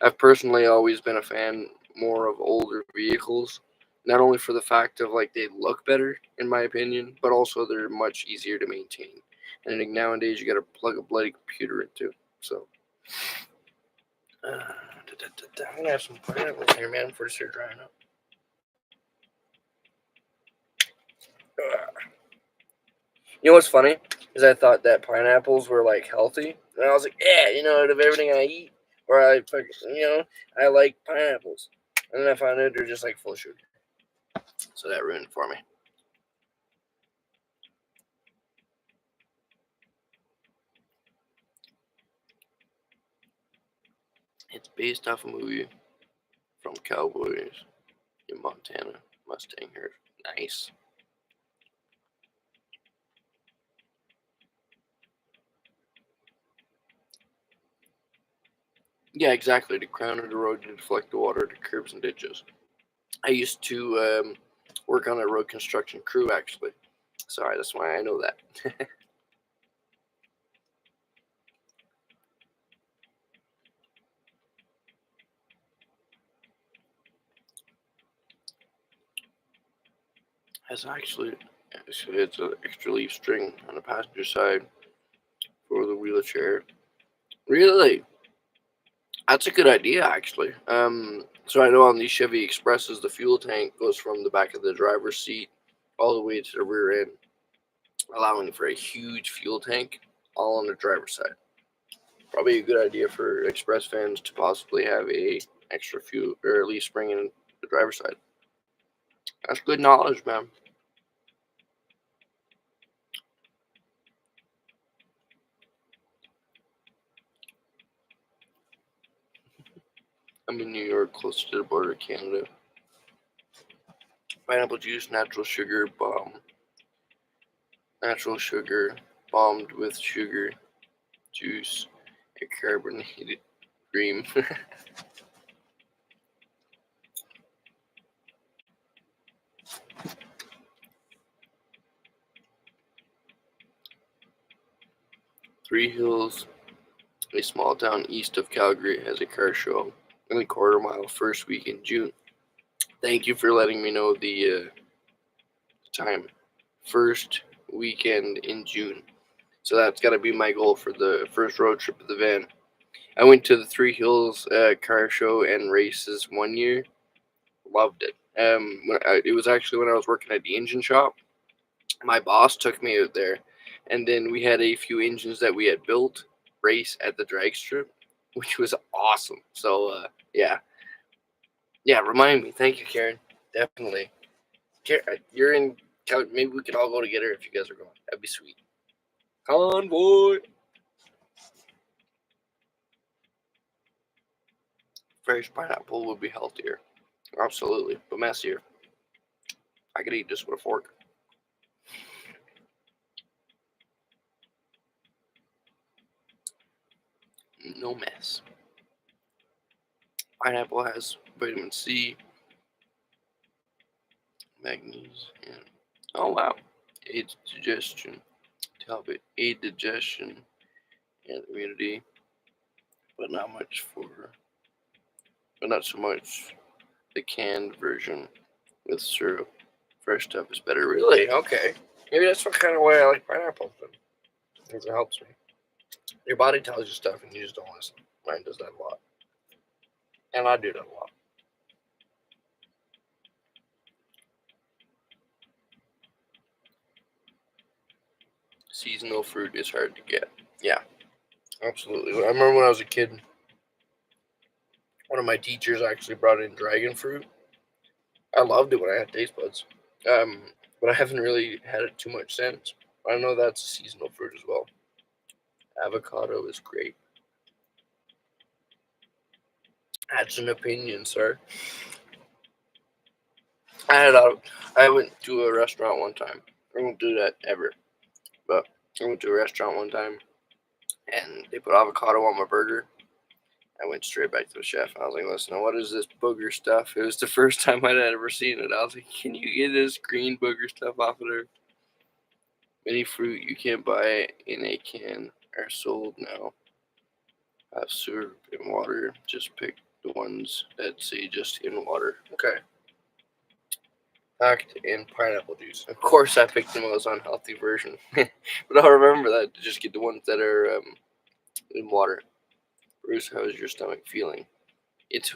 I've personally always been a fan more of older vehicles, not only for the fact of like they look better, in my opinion, but also they're much easier to maintain. And I think nowadays you got to plug a bloody computer into. So, I'm gonna have some pineapples here, man, before this are drying up. You know what's funny is I thought that pineapples were like healthy, and I was like, yeah, out of everything I eat, or I like pineapples, and then I found out they're just like full of sugar, so that ruined it for me. It's based off a movie from cowboys in Montana, Mustang herd. Nice. Yeah, exactly. The crown of the road to deflect the water to curbs and ditches. I used to work on a road construction crew, actually. Sorry, that's why I know that. It's an extra leaf string on the passenger side for the wheelchair. Really? That's a good idea, actually. So I know on these Chevy Expresses, the fuel tank goes from the back of the driver's seat all the way to the rear end, allowing for a huge fuel tank all on the driver's side. Probably a good idea for Express fans to possibly have a extra fuel or leaf spring in the driver's side. That's good knowledge, man. I'm in New York, close to the border of Canada. Pineapple juice, natural sugar, bombed with sugar, juice, a carbonated cream. 3 Hills, a small town east of Calgary, has a car show in the quarter mile first week in June. Thank you for letting me know the time. First weekend in June. So that's got to be my goal for the first road trip of the van. I went to the 3 Hills car show and races one year. Loved it. It was actually when I was working at the engine shop. My boss took me out there, and then we had a few engines that we had built race at the drag strip, which was awesome. So yeah, Remind me. Thank you, Karen. Definitely. You're in. Maybe we could all go together if you guys are going. That'd be sweet. Convoy. Fresh pineapple would be healthier. Absolutely, but messier. I could eat this with a fork. No mess. Pineapple has vitamin C, magnesium. Oh wow. Aids digestion. To help it aid digestion and immunity, but not so much the canned version with syrup. Fresh stuff is better. Really? Okay. Maybe that's what kind of way I like pineapple. Because it helps me. Your body tells you stuff and you just don't listen. Mine does that a lot. And I do that a lot. Seasonal fruit is hard to get. Yeah, absolutely. I remember when I was a kid, one of my teachers actually brought in dragon fruit. I loved it when I had taste buds. But I haven't really had it too much since. I know that's a seasonal fruit as well. Avocado is great. That's an opinion, sir. I went to a restaurant one time. I won't do that ever. But I went to a restaurant one time and they put avocado on my burger. I went straight back to the chef and I was like, listen, what is this booger stuff? It was the first time I'd ever seen it. I was like, can you get this green booger stuff off of there? Many fruit you can't buy in a can are sold now. Have syrup and water. Just pick the ones that say just in water. Okay. Packed in pineapple juice. Of course, I picked the most unhealthy version, but I'll remember that to just get the ones that are in water. Bruce, how is your stomach feeling? It's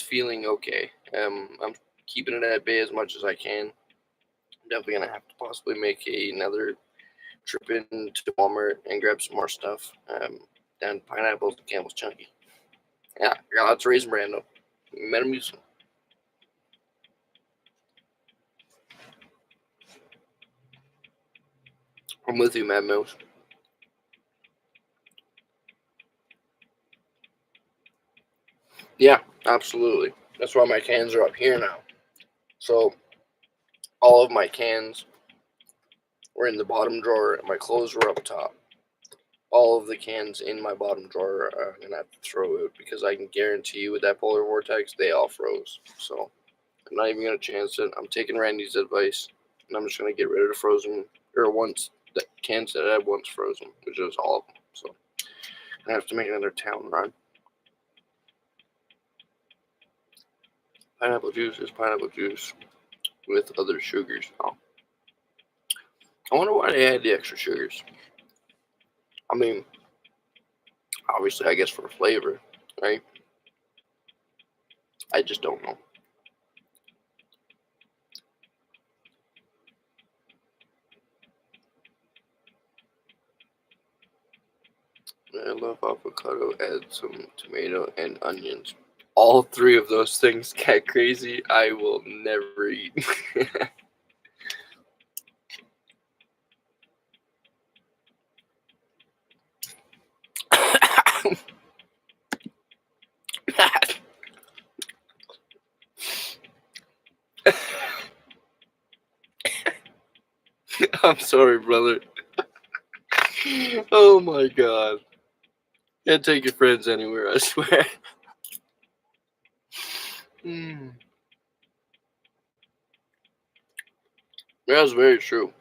feeling okay. I'm keeping it at bay as much as I can. I'm definitely gonna have to possibly make another trip into Walmart and grab some more stuff. Down pineapples and Campbell's Chunky. Yeah, I got lots of Raisin Bran though. Metamucil. I'm with you, Mad Mouse. Yeah, absolutely. That's why my cans are up here now. So all of my cans were in the bottom drawer and my clothes were up top. All of the cans in my bottom drawer I'm gonna have to throw out because I can guarantee you with that polar vortex they all froze. So I'm not even gonna chance it. I'm taking Randy's advice and I'm just gonna get rid of the frozen the cans that I had once frozen, which is all of them. So I have to make another town run. Pineapple juice is pineapple juice with other sugars. Oh. I wonder why they add the extra sugars. I mean, obviously, I guess for flavor, right? I just don't know. I love avocado. Add some tomato and onions. All three of those things get crazy. I will never eat. I'm sorry, brother. Oh my god. Can't take your friends anywhere, I swear. That's very true.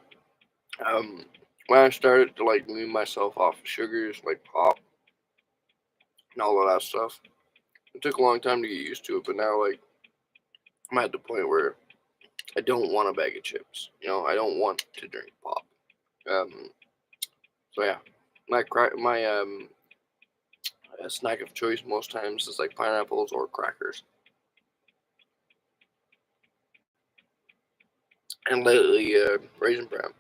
When I started to like wean myself off of sugars like pop and all of that stuff, it took a long time to get used to it. But now, like, I'm at the point where I don't want a bag of chips. You know, I don't want to drink pop. Um, so yeah, my snack of choice most times is like pineapples or crackers. And lately, Raisin Bran.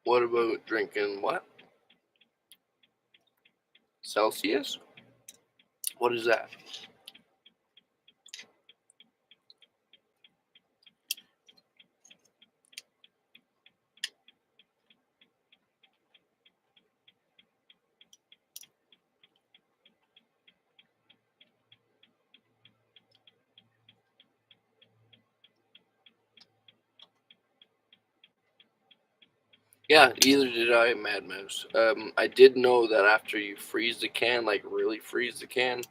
What about drinking what? Celsius? What is that? Yeah, either did I, Mad Mouse. I did know that after you freeze the can, like really freeze the can,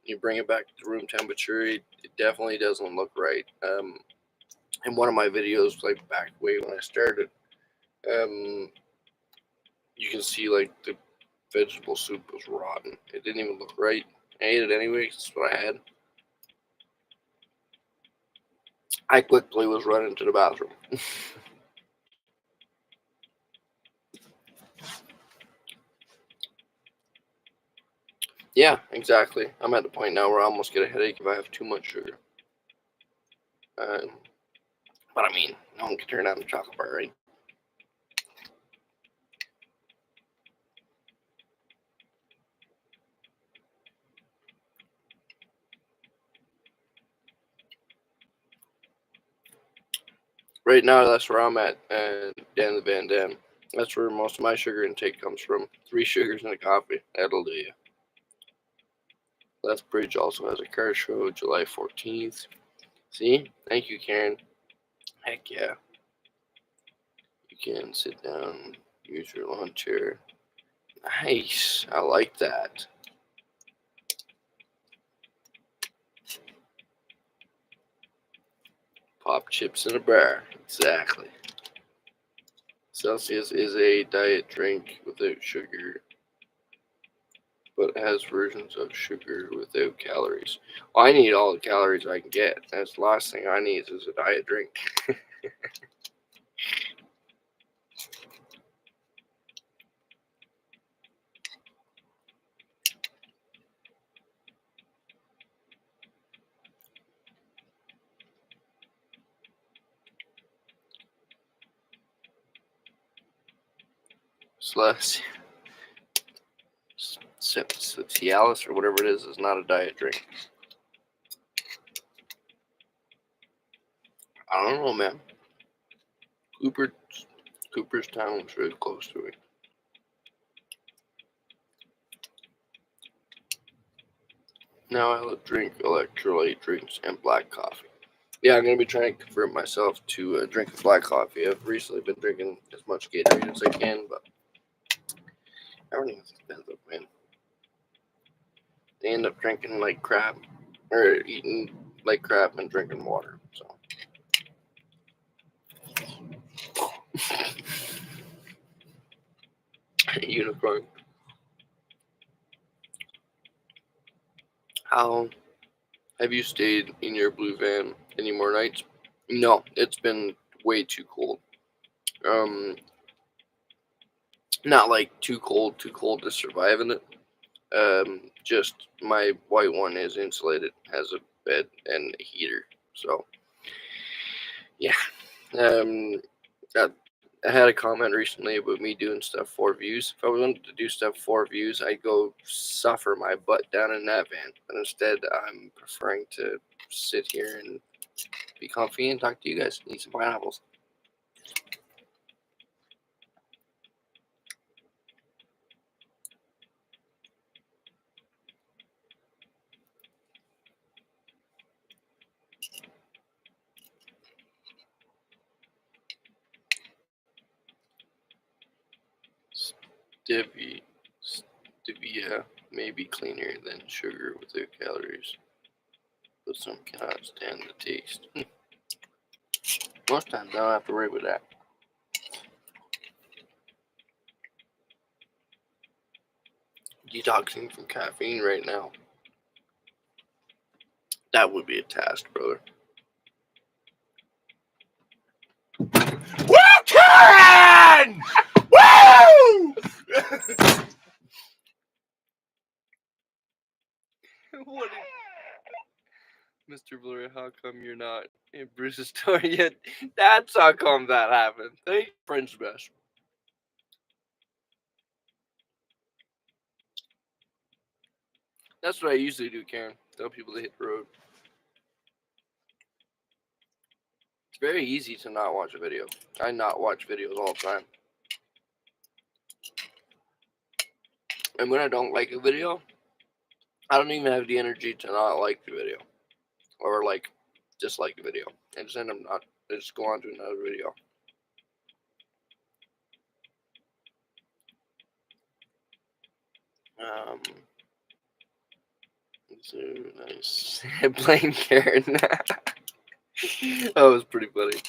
you bring it back to room temperature, it definitely doesn't look right. In one of my videos, like back way when I started, um, you can see like the vegetable soup was rotten. It didn't even look right. I ate it anyway. That's what I had. I quickly was running to the bathroom. Yeah, exactly. I'm at the point now where I almost get a headache if I have too much sugar. But I mean, no one can turn down the chocolate bar, right? Right now, that's where I'm at, and Dan the Van Dam. That's where most of my sugar intake comes from. 3 sugars in a coffee. That'll do you. Lethbridge also has a car show July 14th. See? Thank you, Karen. Heck yeah. You can sit down, use your lawn chair. Nice. I like that. Pop chips in a bar. Exactly. Celsius is a diet drink without sugar, but has versions of sugar without calories. Well, I need all the calories I can get. That's the last thing I need is a diet drink. Cialis or whatever it is not a diet drink. I don't know, man. Cooperstown was really close to it. Now I drink electrolyte drinks and black coffee. Yeah, I'm gonna be trying to convert myself to drinking black coffee. I've recently been drinking as much Gatorade as I can, but everything's expensive, man. They end up drinking like crap, or eating like crap and drinking water. So, unicorn. How have you stayed in your blue van any more nights? No, it's been way too cold. Not like too cold to survive in it. Just my white one is insulated, has a bed and a heater. So, yeah. Um, I, I had a comment recently about me doing stuff for views. If I wanted to do stuff for views, I'd go suffer my butt down in that van. But instead, I'm preferring to sit here and be comfy and talk to you guys. Eat some pineapples. Stevia may be cleaner than sugar without calories, but some cannot stand the taste. Most times I don't have to worry with that. Detoxing from caffeine right now. That would be a task, brother. Woo, Karen! Woo! What Mr. Blurry, how come you're not in Bruce's story yet? That's how come that happened. Thank you, French Best. That's what I usually do, Karen. Tell people to hit the road. It's very easy to not watch a video. I not watch videos all the time. And when I don't like a video, I don't even have the energy to not like the video. Or like dislike the video. I just end up not, I just go on to another video. So nice. Playing Karen. That was pretty funny.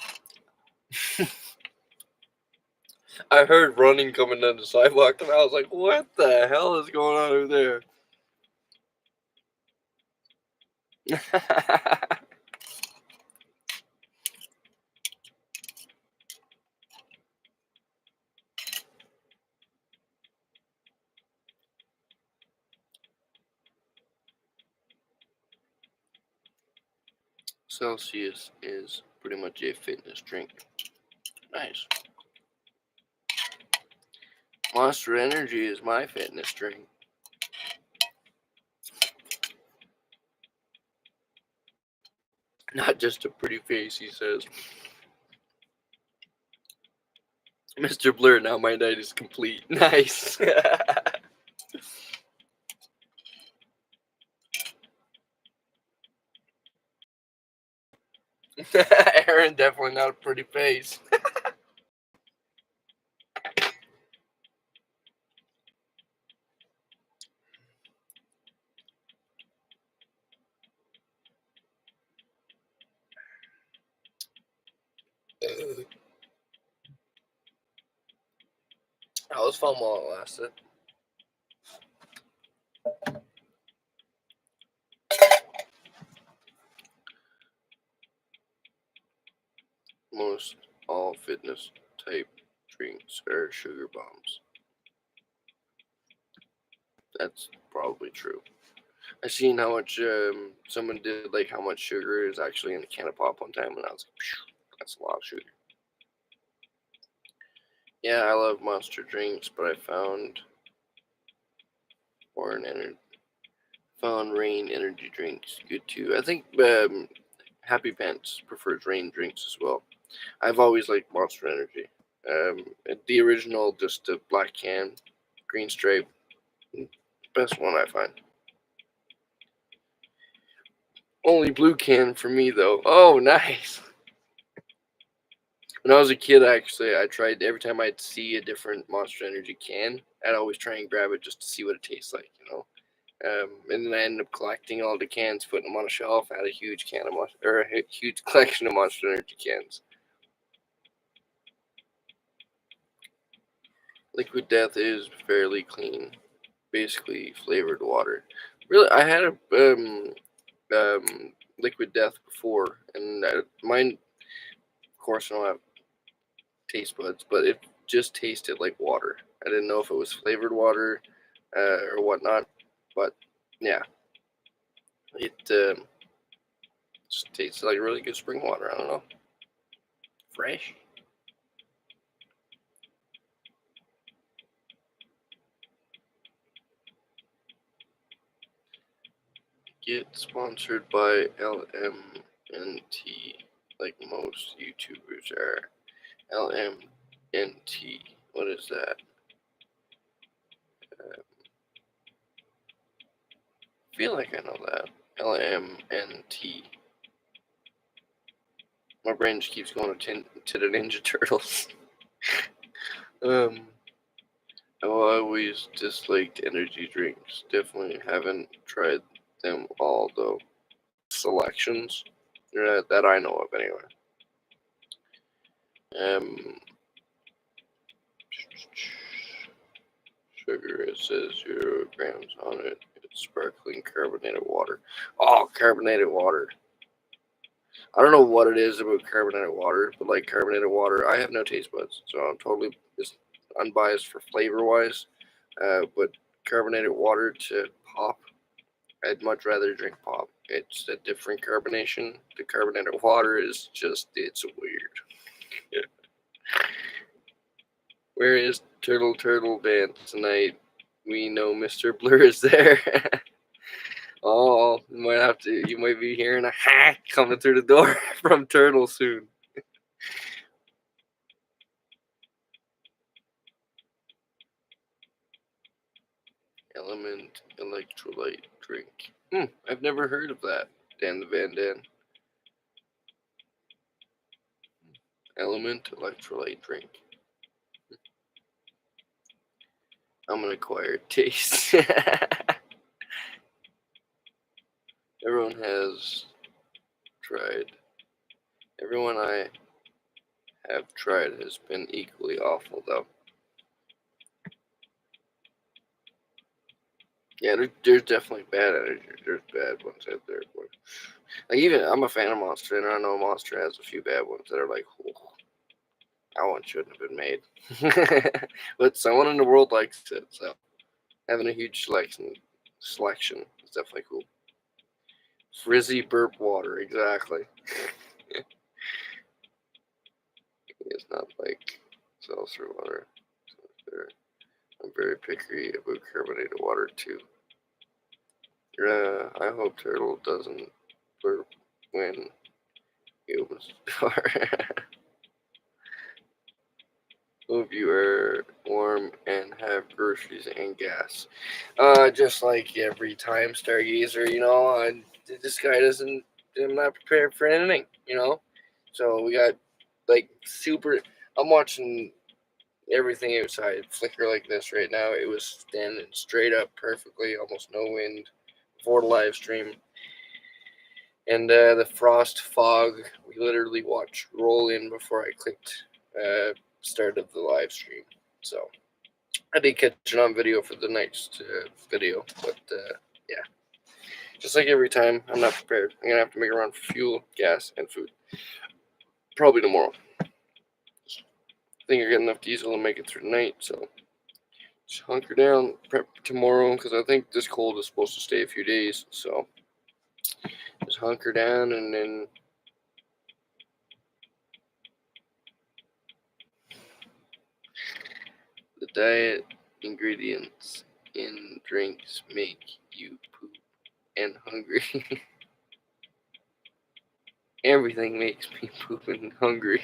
I heard running coming down the sidewalk, and I was like, what the hell is going on over there? Celsius is pretty much a fitness drink. Nice. Monster Energy is my fitness drink. Not just a pretty face, he says. Mr. Blur, now my night is complete. Nice. Aaron, definitely not a pretty face. That was fun while it lasted. Most all fitness type drinks are sugar bombs. That's probably true. I seen how much someone did, like how much sugar is actually in a can of pop one time, and I was like, that's a lot of sugar. Yeah, I love Monster drinks, but I found Rain energy drinks good too. I think Happy Pants prefers Rain drinks as well. I've always liked Monster Energy. The original, just a black can, green stripe, best one I find. Only blue can for me though. Oh, nice. When I was a kid, actually, I tried every time I'd see a different Monster Energy can, I'd always try and grab it just to see what it tastes like, you know. And then I ended up collecting all the cans, putting them on a shelf. I had a huge a huge collection of Monster Energy cans. Liquid Death is fairly clean, basically flavored water. Really, I had a Liquid Death before, and mine, of course, I don't have taste buds, but it just tasted like water. I didn't know if it was flavored water or whatnot, but yeah, it just tasted like really good spring water. I don't know, fresh. Get sponsored by LMNT, like most YouTubers are. LMNT, what is that? I feel like I know that. LMNT. My brain just keeps going to the Ninja Turtles. I've always disliked energy drinks. Definitely haven't tried them all though. Selections that I know of anyway. Sugar, it says 0 grams on it. It's sparkling carbonated water. Oh, carbonated water. I don't know what it is about carbonated water, but like carbonated water, I have no taste buds, so I'm totally just unbiased for flavor wise. But carbonated water to pop, I'd much rather drink pop. It's a different carbonation. The carbonated water is just, it's weird. Where is Turtle Band tonight? We know Mr. Blur is there. all. You might be hearing a hack coming through the door from Turtle soon. Element electrolyte drink. I've never heard of that. Dan the Van Dan. Element electrolyte drink. I'm an acquired taste. Everyone has tried. Everyone I have tried has been equally awful, though. Yeah, there's definitely bad energy. There's bad ones out there. Like, even I'm a fan of Monster, and I know Monster has a few bad ones that are like, oh, that one shouldn't have been made. But someone in the world likes it, so having a huge selection is definitely cool. Frizzy burp water, exactly. It's not like seltzer water. I'm very picky about carbonated water too. I hope Turtle doesn't burp when he opens the door. Hope you are warm and have groceries and gas. Just like every time, Stargazer, this guy doesn't. I'm not prepared for anything, So we got I'm watching everything outside flicker like this right now. It was standing straight up perfectly, almost no wind before the live stream. And the frost fog, we literally watched roll in before I clicked start of the live stream. So I did catch it on video for the next video, but yeah. Just like every time, I'm not prepared. I'm going to have to make a run for fuel, gas, and food. Probably tomorrow. I think I got enough diesel to make it through the night, so just hunker down, prep tomorrow, because I think this cold is supposed to stay a few days, so just hunker down and then the diet ingredients in drinks make you poop and hungry. Everything makes me poop and hungry.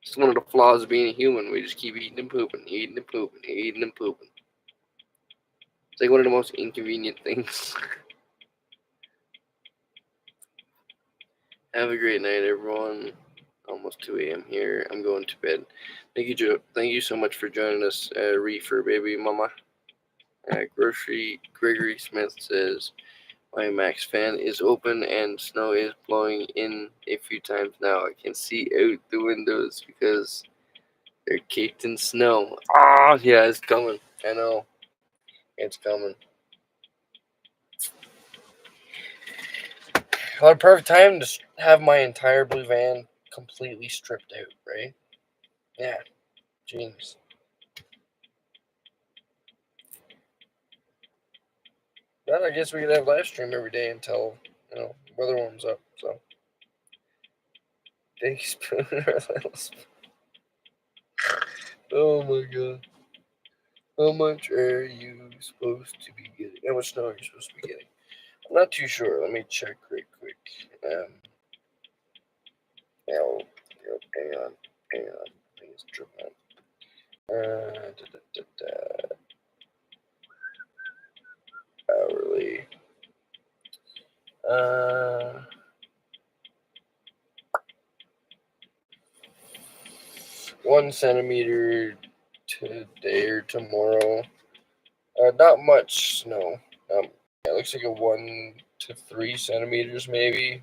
It's one of the flaws of being a human. We just keep eating and pooping, eating and pooping, eating and pooping. It's like one of the most inconvenient things. Have a great night, everyone. Almost 2 a.m. here. I'm going to bed. Thank you, Joe. Thank you so much for joining us, Reefer Baby Mama. Gregory Smith says, my Max fan is open and snow is blowing in a few times now. I can see out the windows because they're caked in snow. Ah, yeah, it's coming. I know. It's coming. What a perfect time to have my entire blue van completely stripped out, right? Yeah. Genius. Well, I guess we could have live stream every day until, weather warms up, so. Big spoon or little spoon. Oh my god. How much are you supposed to be getting? How much snow are you supposed to be getting? I'm not too sure. Let me check right quick. Hang on. I think it's tripping. Hourly. 1 centimeter today or tomorrow. Not much snow. It looks like a 1 to 3 centimeters maybe.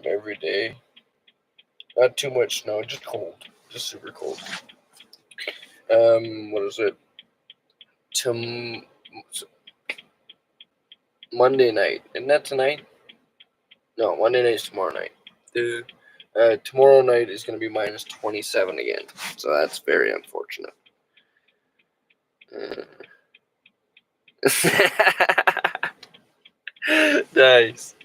Every day. Not too much snow, just cold. Just super cold. What is it? Monday night. Isn't that tonight? No, Monday night is tomorrow night. Tomorrow night is going to be minus 27 again. So that's very unfortunate. Nice.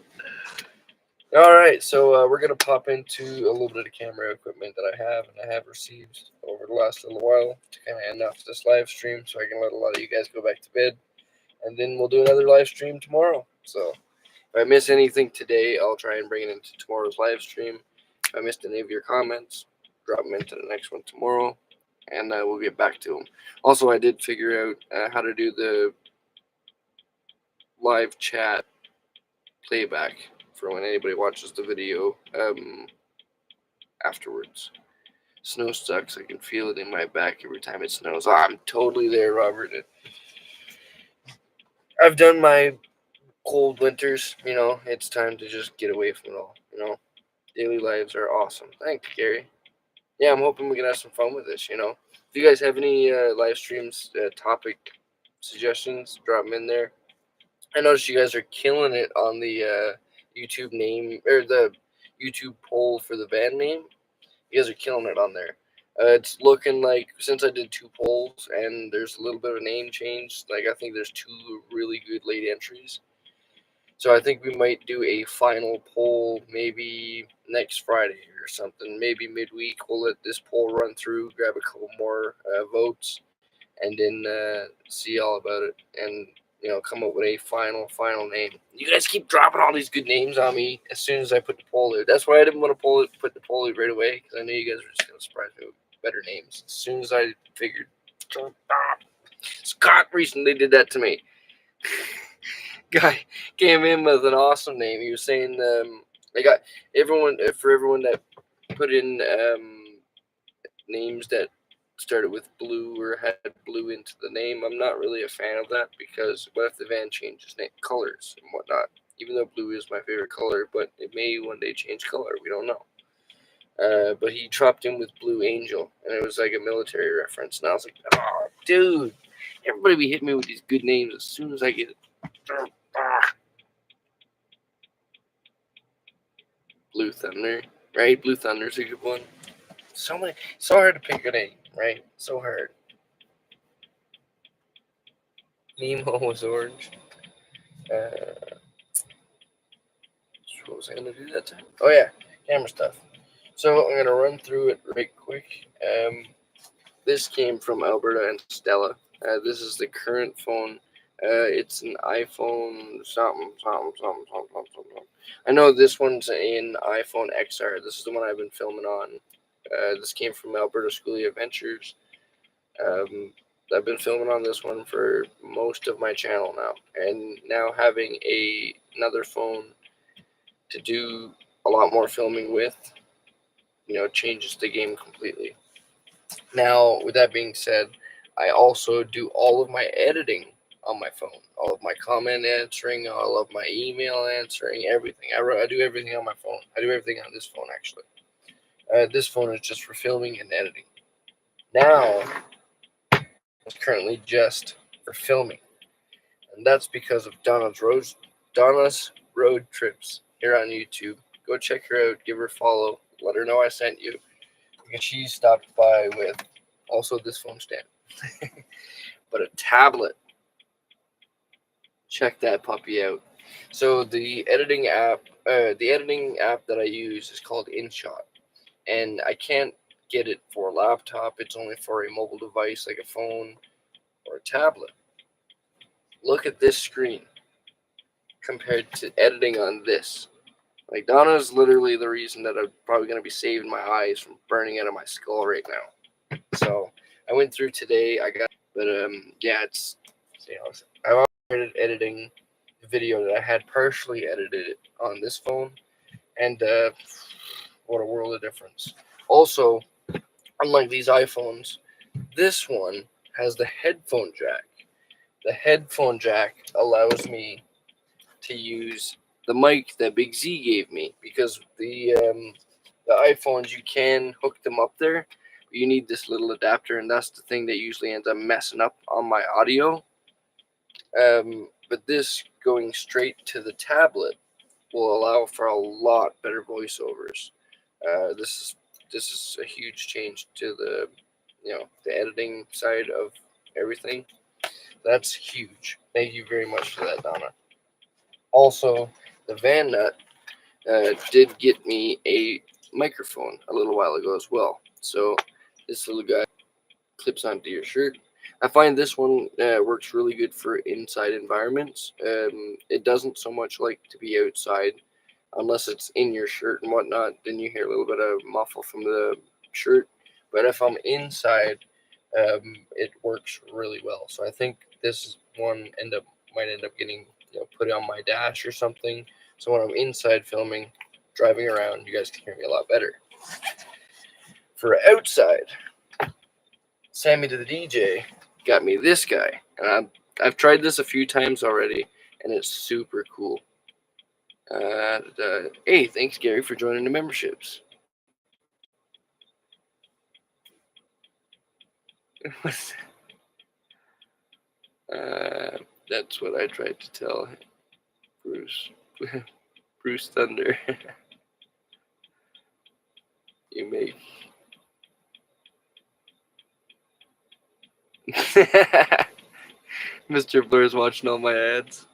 All right, so we're going to pop into a little bit of camera equipment that I have and I have received over the last little while to kind of end off this live stream so I can let a lot of you guys go back to bed. and then we'll do another live stream tomorrow. So if I miss anything today, I'll try and bring it into tomorrow's live stream. If I missed any of your comments, drop them into the next one tomorrow, and we'll get back to them. Also, I did figure out how to do the live chat playback for when anybody watches the video afterwards. Snow sucks. I can feel it in my back every time it snows. Oh, I'm totally there, Robert. I've done my cold winters. It's time to just get away from it all. Daily lives are awesome. Thanks, Gary. Yeah, I'm hoping we can have some fun with this. If you guys have any live streams, topic suggestions, drop them in there. I noticed you guys are killing it on the YouTube name, or the YouTube poll for the band name. You guys are killing it on there. It's looking like, since I did 2 polls and there's a little bit of a name change, like I think there's 2 really good late entries. So I think we might do a final poll maybe next Friday or something. Maybe midweek we'll let this poll run through, grab a couple more votes, and then see all about it, and come up with a final name. You guys keep dropping all these good names on me as soon as I put the poll out. That's why I didn't want to put the poll out right away, because I knew you guys were just going to surprise me with better names. As soon as I figured, Scott recently did that to me. Guy came in with an awesome name. He was saying, they got everyone that put in names that started with blue or had blue into the name. I'm not really a fan of that, because what if the van changes colors and whatnot? Even though blue is my favorite color, but it may one day change color. We don't know. But he dropped in with Blue Angel, and it was like a military reference. And I was like, oh, dude, everybody be hitting me with these good names as soon as I get it. Blue Thunder, right? Blue Thunder's a good one. So hard to pick a name, right? So hard. Nemo was orange. What was I going to do that time? Oh, yeah, camera stuff. So I'm going to run through it right quick. This came from Alberta and Stella. This is the current phone. It's an iPhone something. I know this one's an iPhone XR. This is the one I've been filming on. This came from Alberta Schoolie Adventures. I've been filming on this one for most of my channel now, and now having another phone to do a lot more filming with, changes the game completely. Now, with that being said, I also do all of my editing on my phone, all of my comment answering, all of my email answering, everything. I do everything on my phone. I do everything on this phone, actually. This phone is just for filming and editing. Now, it's currently just for filming, and that's because of Donna's Road Trips here on YouTube. Go check her out, give her a follow, let her know I sent you, because she stopped by with also this phone stand, but a tablet. Check that puppy out. So the editing app that I use is called InShot, and I can't get it for a laptop. It's only for a mobile device like a phone or a tablet. Look at this screen compared to editing on this. Like, Donna's literally the reason that I'm probably going to be saving my eyes from burning out of my skull right now. So I went through today. Yeah, it's, I've started editing the video that I had partially edited on this phone, and what a world of difference. Also, unlike these iPhones, this one has the headphone jack. The headphone jack allows me to use the mic that Big Z gave me, because the iPhones, you can hook them up there, but you need this little adapter, and that's the thing that usually ends up messing up on my audio. But this going straight to the tablet will allow for a lot better voiceovers. This is a huge change to the the editing side of everything. That's huge. Thank you very much for that, Donna. Also, the Van Nut did get me a microphone a little while ago as well. So this little guy clips onto your shirt. I find this one works really good for inside environments. It doesn't so much like to be outside, unless it's in your shirt and whatnot. Then you hear a little bit of muffle from the shirt. But if I'm inside, it works really well. So I think this one might end up getting put on my dash or something. So when I'm inside filming, driving around, you guys can hear me a lot better. For outside, Sammy to the DJ got me this guy, and I've tried this a few times already, and it's super cool. Hey, thanks Gary for joining the memberships. That's what I tried to tell Bruce. Bruce Thunder. You make. Mr. Blur's watching all my ads.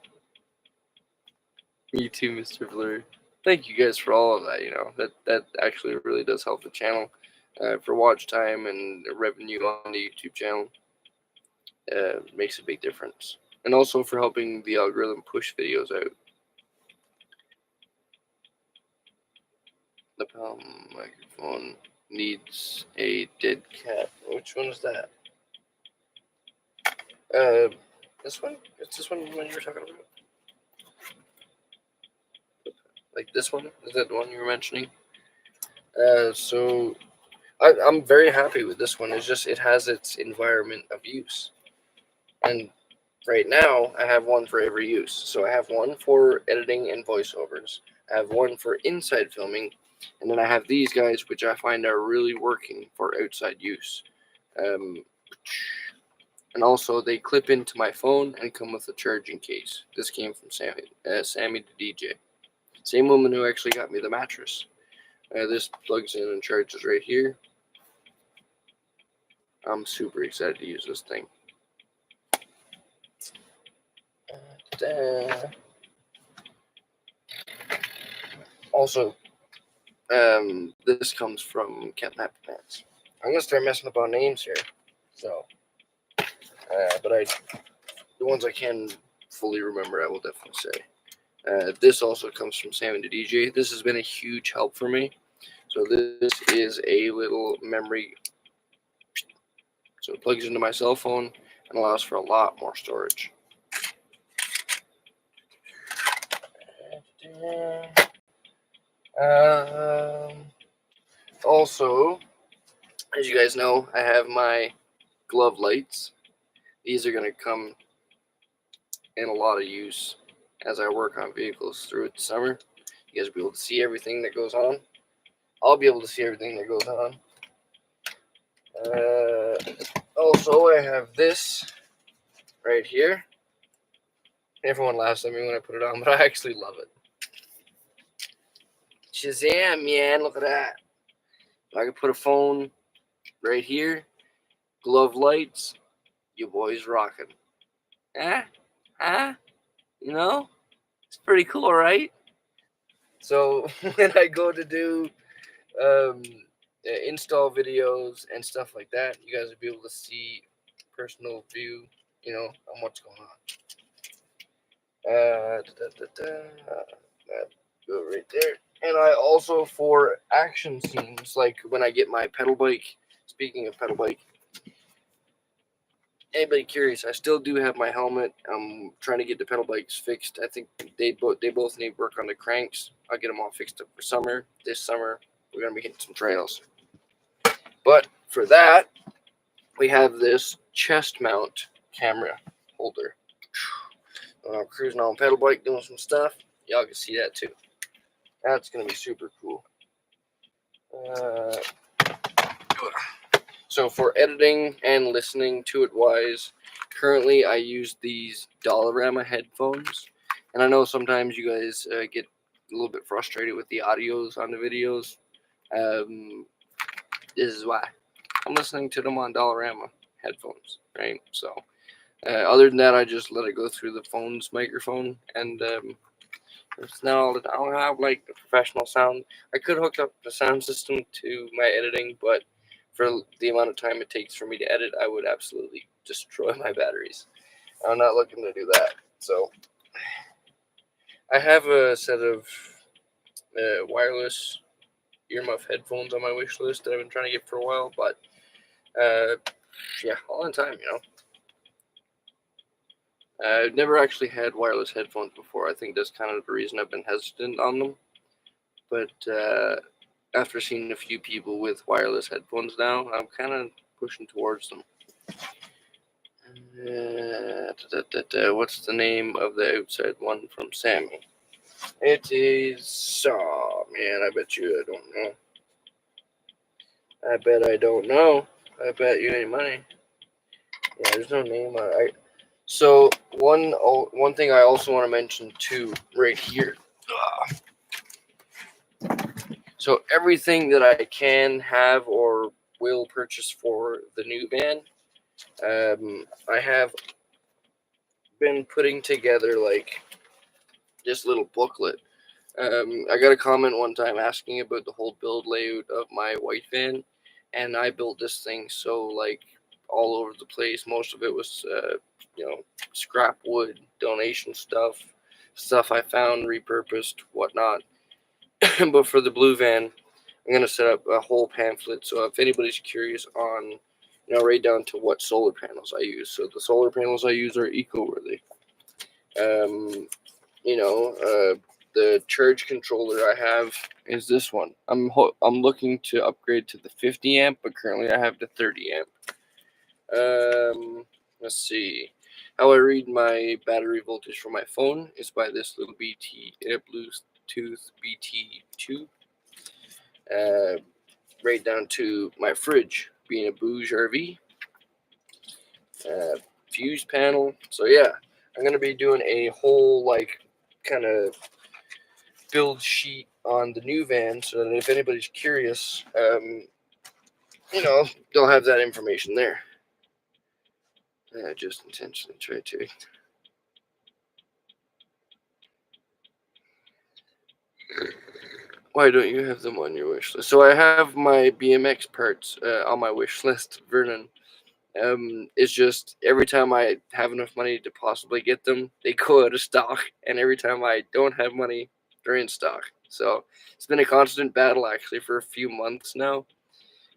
Me too, Mr. Blur. Thank you guys for all of that. That actually really does help the channel for watch time and revenue on the YouTube channel. Makes a big difference, and also for helping the algorithm push videos out. The palm microphone needs a dead cat. Which one is that? This one? Is this one you were talking about? Like this one? Is that the one you were mentioning? So I'm very happy with this one. It's just it has its environment of use, and right now I have one for every use. So I have one for editing and voiceovers. I have one for inside filming, and then I have these guys, which I find are really working for outside use. And also they clip into my phone and come with a charging case. This came from Sammy the DJ. Same woman who actually got me the mattress. This plugs in and charges right here. I'm super excited to use this thing. Also, this comes from Cat Nappy Pants. I'm gonna start messing up on names here. So, but the ones I can fully remember, I will definitely say. This also comes from Sam and the DJ. This has been a huge help for me. So this is a little memory. So it plugs into my cell phone and allows for a lot more storage. Also, as you guys know, I have my glove lights. These are going to come in a lot of use as I work on vehicles throughout the summer. You guys will be able to see everything that goes on. I'll be able to see everything that goes on. Also, I have this right here. Everyone laughs at me when I put it on, but I actually love it. Shazam, man, look at that. I could put a phone right here, glove lights, you boys rocking. It's pretty cool, right? So when I go to do install videos and stuff like that, you guys will be able to see personal view, on what's going on. Go right there. And I also, for action scenes, like when I get my pedal bike, speaking of pedal bike, anybody curious, I still do have my helmet. I'm trying to get the pedal bikes fixed. I think they both need work on the cranks. I'll get them all fixed up for summer. This summer, we're going to be hitting some trails. But for that, we have this chest mount camera holder. When I'm cruising on a pedal bike doing some stuff, y'all can see that too. That's going to be super cool. So for editing and listening to it wise, currently I use these Dollarama headphones. And I know sometimes you guys get a little bit frustrated with the audios on the videos. This is why. I'm listening to them on Dollarama headphones, right? So other than that, I just let it go through the phone's microphone, and it's not all I don't have like the professional sound. I could hook up the sound system to my editing, but for the amount of time it takes for me to edit, I would absolutely destroy my batteries. I'm not looking to do that. So I have a set of wireless earmuff headphones on my wish list that I've been trying to get for a while, but yeah, all in time, I've never actually had wireless headphones before. I think that's kind of the reason I've been hesitant on them. But after seeing a few people with wireless headphones now, I'm kind of pushing towards them. What's the name of the outside one from Sammy? It is. Oh man, I bet you I don't know. I bet I don't know. I bet you ain't money. Yeah, there's no name. So one thing I also want to mention too, right here. So everything that I can have or will purchase for the new van, I have been putting together like this little booklet. I got a comment one time asking about the whole build layout of my white van, and I built this thing so like all over the place. Most of it was scrap wood, donation stuff I found, repurposed, whatnot. But for the blue van, I'm gonna set up a whole pamphlet. So if anybody's curious on, right down to what solar panels I use. So the solar panels I use are eco-worthy. The charge controller I have is this one. I'm looking to upgrade to the 50 amp, but currently I have the 30 amp. Let's see. How I read my battery voltage from my phone is by this little Bluetooth BT2. Right down to my fridge being a Bouge RV. Fuse panel. So yeah, I'm gonna be doing a whole kind of build sheet on the new van, so that if anybody's curious, they'll have that information there. I just intentionally tried to. Why don't you have them on your wish list? So I have my BMX parts on my wish list, Vernon. It's just every time I have enough money to possibly get them, they go out of stock, and every time I don't have money, they're in stock. So it's been a constant battle actually for a few months now.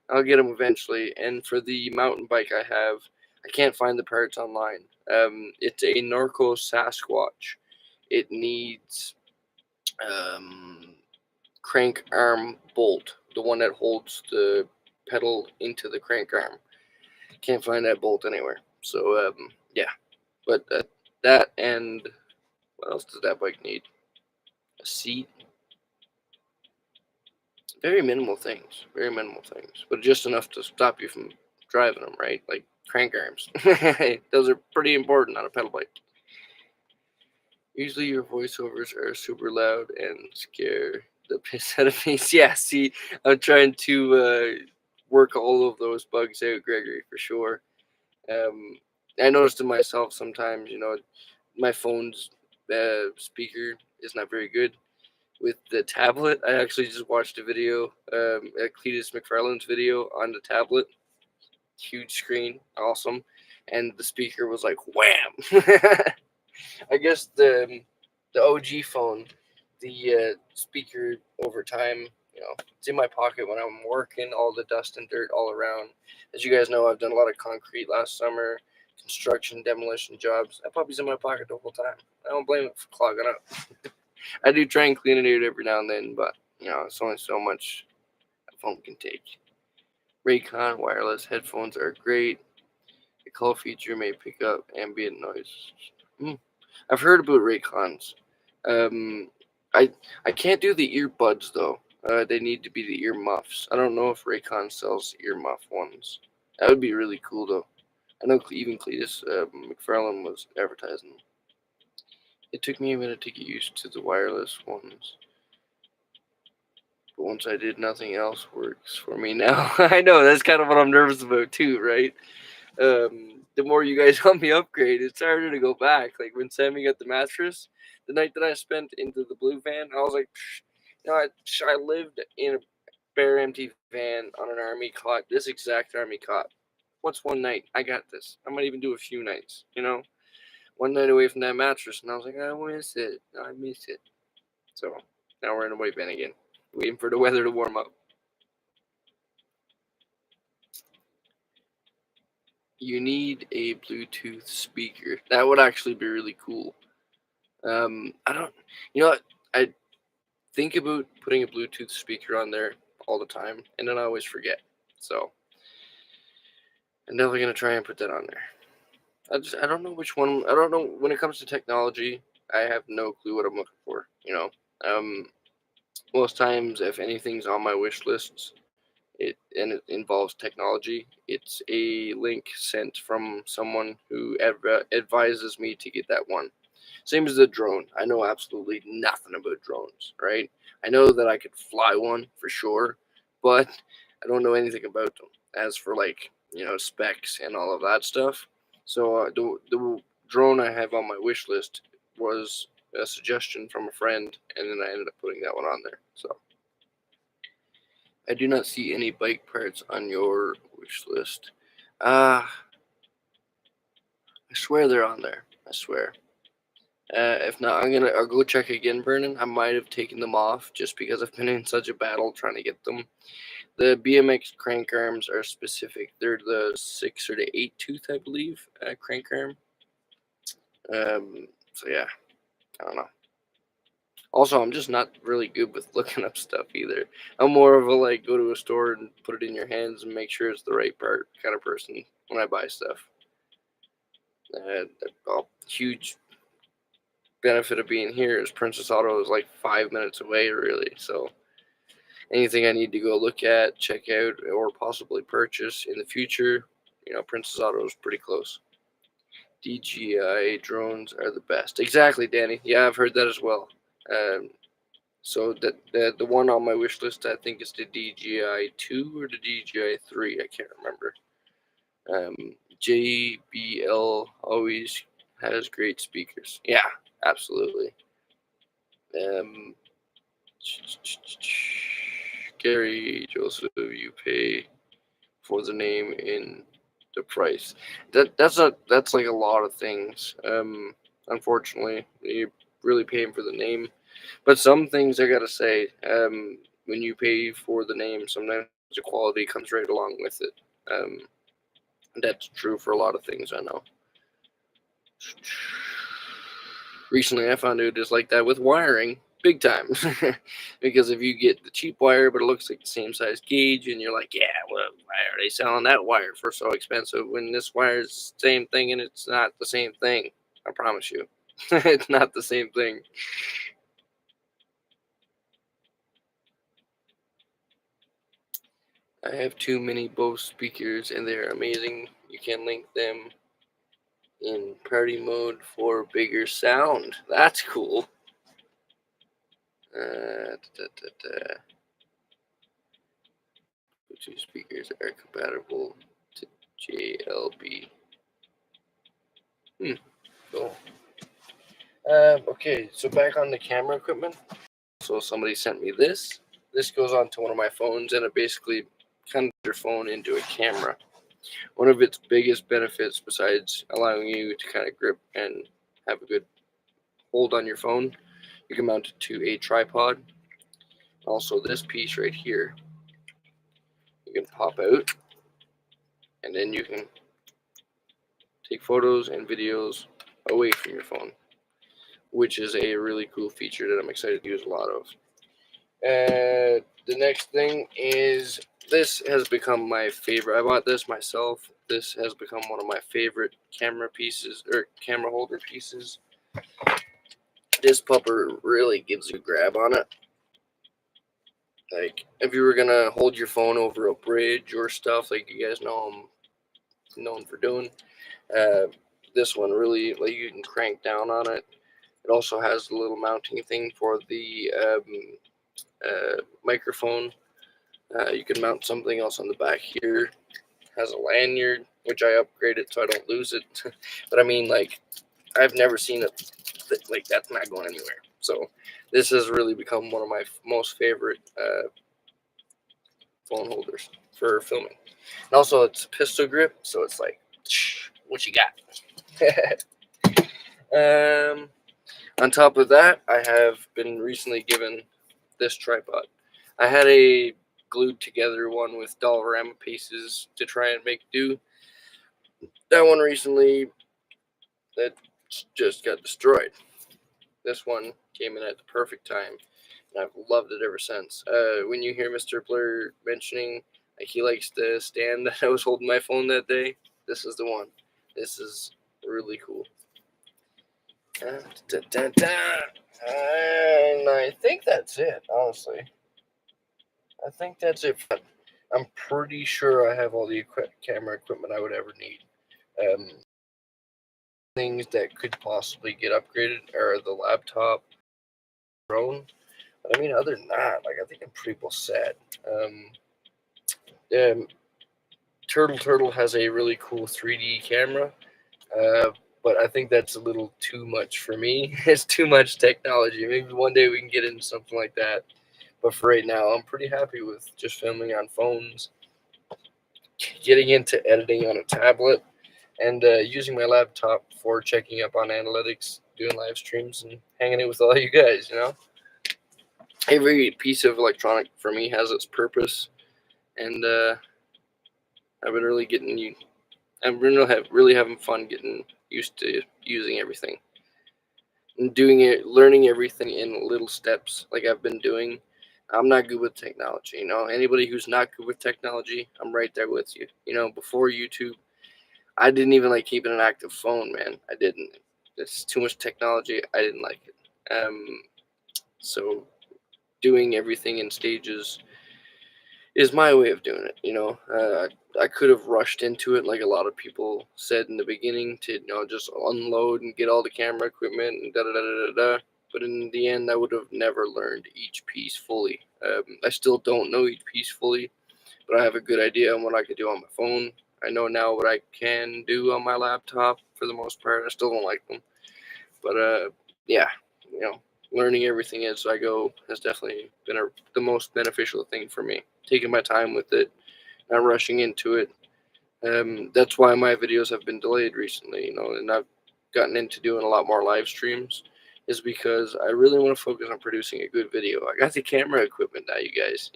I'll get them eventually. And for the mountain bike I have, I can't find the parts online. It's a Norco Sasquatch. It needs crank arm bolt, the one that holds the pedal into the crank arm. Can't find that bolt anywhere. So yeah, but that, and what else does that bike need? A seat. Very minimal things, but just enough to stop you from driving them, right? Like crank arms. Those are pretty important on a pedal bike. Usually your voiceovers are super loud and scare the piss out of me. Yeah, see, I'm trying to work all of those bugs out, Gregory, for sure. I noticed in myself sometimes, my phone's speaker is not very good. With the tablet, I actually just watched a video, Cletus McFarlane's video on the tablet. Huge screen, awesome. And the speaker was like, wham! I guess the OG phone, the speaker over time, it's in my pocket when I'm working, all the dust and dirt all around. As you guys know, I've done a lot of concrete last summer, construction, demolition jobs. That puppy's in my pocket the whole time. I don't blame it for clogging up. I do try and clean it out every now and then, but, it's only so much a phone can take. Raycon wireless headphones are great. The call feature may pick up ambient noise. I've heard about Raycons. I can't do the earbuds though. They need to be the ear muffs. I don't know if Raycon sells ear muff ones. That would be really cool though. I know even Cletus McFarlane was advertising them. It took me a minute to get used to the wireless ones. But once I did, nothing else works for me now. I know, that's kind of what I'm nervous about too, right? The more you guys help me upgrade, it's harder to go back. Like when Sammy got the mattress, the night that I spent into the blue van, I was like, I lived in bare empty van on an army cot, this exact army cot. What's one night? I got this. I might even do a few nights, you know? One night away from that mattress, and I was like, I miss it. I miss it. So now we're in a white van again, waiting for the weather to warm up. You need a Bluetooth speaker. That would actually be really cool. I don't, you know what? I think about putting a Bluetooth speaker on there all the time, and then I always forget. So I'm definitely gonna try and put that on there. I don't know which one. I don't know when it comes to technology. I have no clue what I'm looking for. Most times if anything's on my wish list, it involves technology, it's a link sent from someone who advises me to get that one. Same as the drone. I know absolutely nothing about drones, right? I know that I could fly one for sure, but I don't know anything about them. As for specs and all of that stuff. So the drone I have on my wish list was a suggestion from a friend, and then I ended up putting that one on there. So I do not see any bike parts on your wish list. I swear they're on there. I swear. If not, I'll go check again, Vernon. I might have taken them off just because I've been in such a battle trying to get them. The BMX crank arms are specific. They're the 6 or the 8 tooth, I believe, crank arm. So yeah, I don't know. Also, I'm just not really good with looking up stuff either. I'm more of a go to a store and put it in your hands and make sure it's the right part kind of person when I buy stuff. Huge benefit of being here is Princess Auto is like 5 minutes away, really. So anything I need to go look at, check out, or possibly purchase in the future, Princess Auto is pretty close. DJI drones are the best. Exactly, Danny. Yeah, I've heard that as well. So the one on my wish list, I think, is the DJI 2 or the DJI 3. I can't remember. JBL always has great speakers. Yeah, absolutely. Gary Joseph, you pay for the name in the price. That's like a lot of things. Unfortunately, you're really paying for the name. But some things I gotta say, when you pay for the name, sometimes the quality comes right along with it. That's true for a lot of things I know. Recently, I found out it's like that with wiring, big time. Because if you get the cheap wire, but it looks like the same size gauge, and you're like, yeah, well, why are they selling that wire for so expensive when this wire is the same thing and it's not the same thing? I promise you, it's not the same thing. I have too many Bose speakers and they're amazing. You can link them in party mode for bigger sound. That's cool. Bluetooth speakers are compatible to JLB. Cool. Okay, so back on the camera equipment. So somebody sent me this. This goes onto one of my phones, and it basically turns your phone into a camera. One of its biggest benefits, besides allowing you to kind of grip and have a good hold on your phone, you can mount it to a tripod. Also, this piece right here, you can pop out, and then you can take photos and videos away from your phone, which is a really cool feature that I'm excited to use a lot of. The next thing is, this has become my favorite. I bought this myself. This has become one of my favorite camera pieces, or camera holder pieces. This pupper really gives you a grab on it. Like, if you were gonna hold your phone over a bridge or stuff, like you guys know I'm known for doing, this one really, like, you can crank down on it. It also has a little mounting thing for the microphone. You can mount something else on the back here. It has a lanyard, which I upgraded so I don't lose it. But I mean, like, I've never seen it like that's not going anywhere. So this has really become one of my most favorite phone holders for filming. And also, it's a pistol grip, so it's like, what you got? On top of that, I have been recently given this tripod. I had a glued together one with Dollarama pieces to try and make do. That one recently, that just got destroyed. This one came in at the perfect time, and I've loved it ever since. When you hear Mr. Blur mentioning like he likes the stand that I was holding my phone that day, this is the one. This is really cool. And I think that's it, honestly. I think that's it. I'm pretty sure I have all the camera equipment I would ever need. Things that could possibly get upgraded are the laptop, drone. But I mean, other than that, like I think I'm pretty well set. Turtle has a really cool 3D camera, but I think that's a little too much for me. It's too much technology. Maybe one day we can get into something like that. But for right now, I'm pretty happy with just filming on phones, getting into editing on a tablet, and using my laptop for checking up on analytics, doing live streams, and hanging out with all you guys, Every piece of electronic for me has its purpose, and I've been really I'm really having fun getting used to using everything and doing it, learning everything in little steps like I've been doing. I'm not good with technology, Anybody who's not good with technology, I'm right there with you. Before YouTube, I didn't even like keeping an active phone, man. I didn't. It's too much technology. I didn't like it. So doing everything in stages is my way of doing it. I could have rushed into it like a lot of people said in the beginning to just unload and get all the camera equipment and da da da da da. But in the end, I would have never learned each piece fully. I still don't know each piece fully, but I have a good idea on what I could do on my phone. I know now what I can do on my laptop for the most part. I still don't like them, but yeah, learning everything as I go has definitely been the most beneficial thing for me. Taking my time with it, not rushing into it. That's why my videos have been delayed recently, and I've gotten into doing a lot more live streams, is because I really want to focus on producing a good video. I got the camera equipment now, you guys,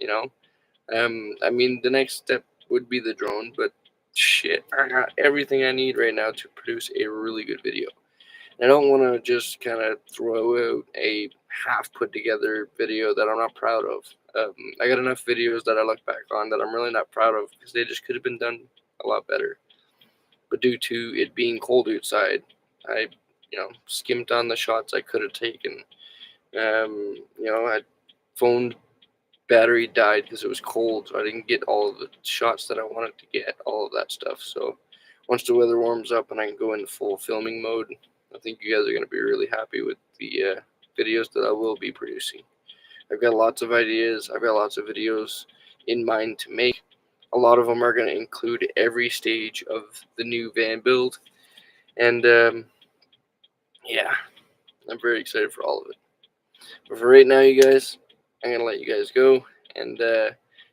I mean, the next step would be the drone, but shit, I got everything I need right now to produce a really good video. I don't want to just kind of throw out a half put together video that I'm not proud of. I got enough videos that I look back on that I'm really not proud of because they just could have been done a lot better. But due to it being cold outside, I, skimmed on the shots I could have taken. I phone battery died because it was cold, so I didn't get all of the shots that I wanted to get, all of that stuff. So once the weather warms up and I can go into full filming mode, I think you guys are going to be really happy with the videos that I will be producing. I've got lots of ideas. I've got lots of videos in mind to make. A lot of them are going to include every stage of the new van build. And yeah, I'm very excited for all of it. But for right now, you guys, I'm going to let you guys go and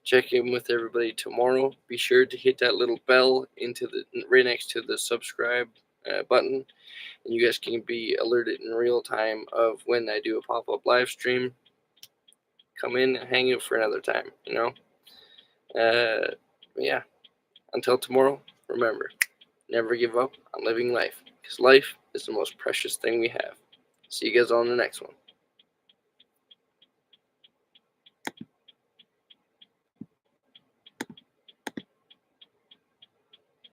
check in with everybody tomorrow. Be sure to hit that little bell right next to the subscribe button. And you guys can be alerted in real time of when I do a pop-up live stream. Come in and hang out for another time, yeah. Until tomorrow, remember, never give up on living life, because life is the most precious thing we have. See you guys on the next one.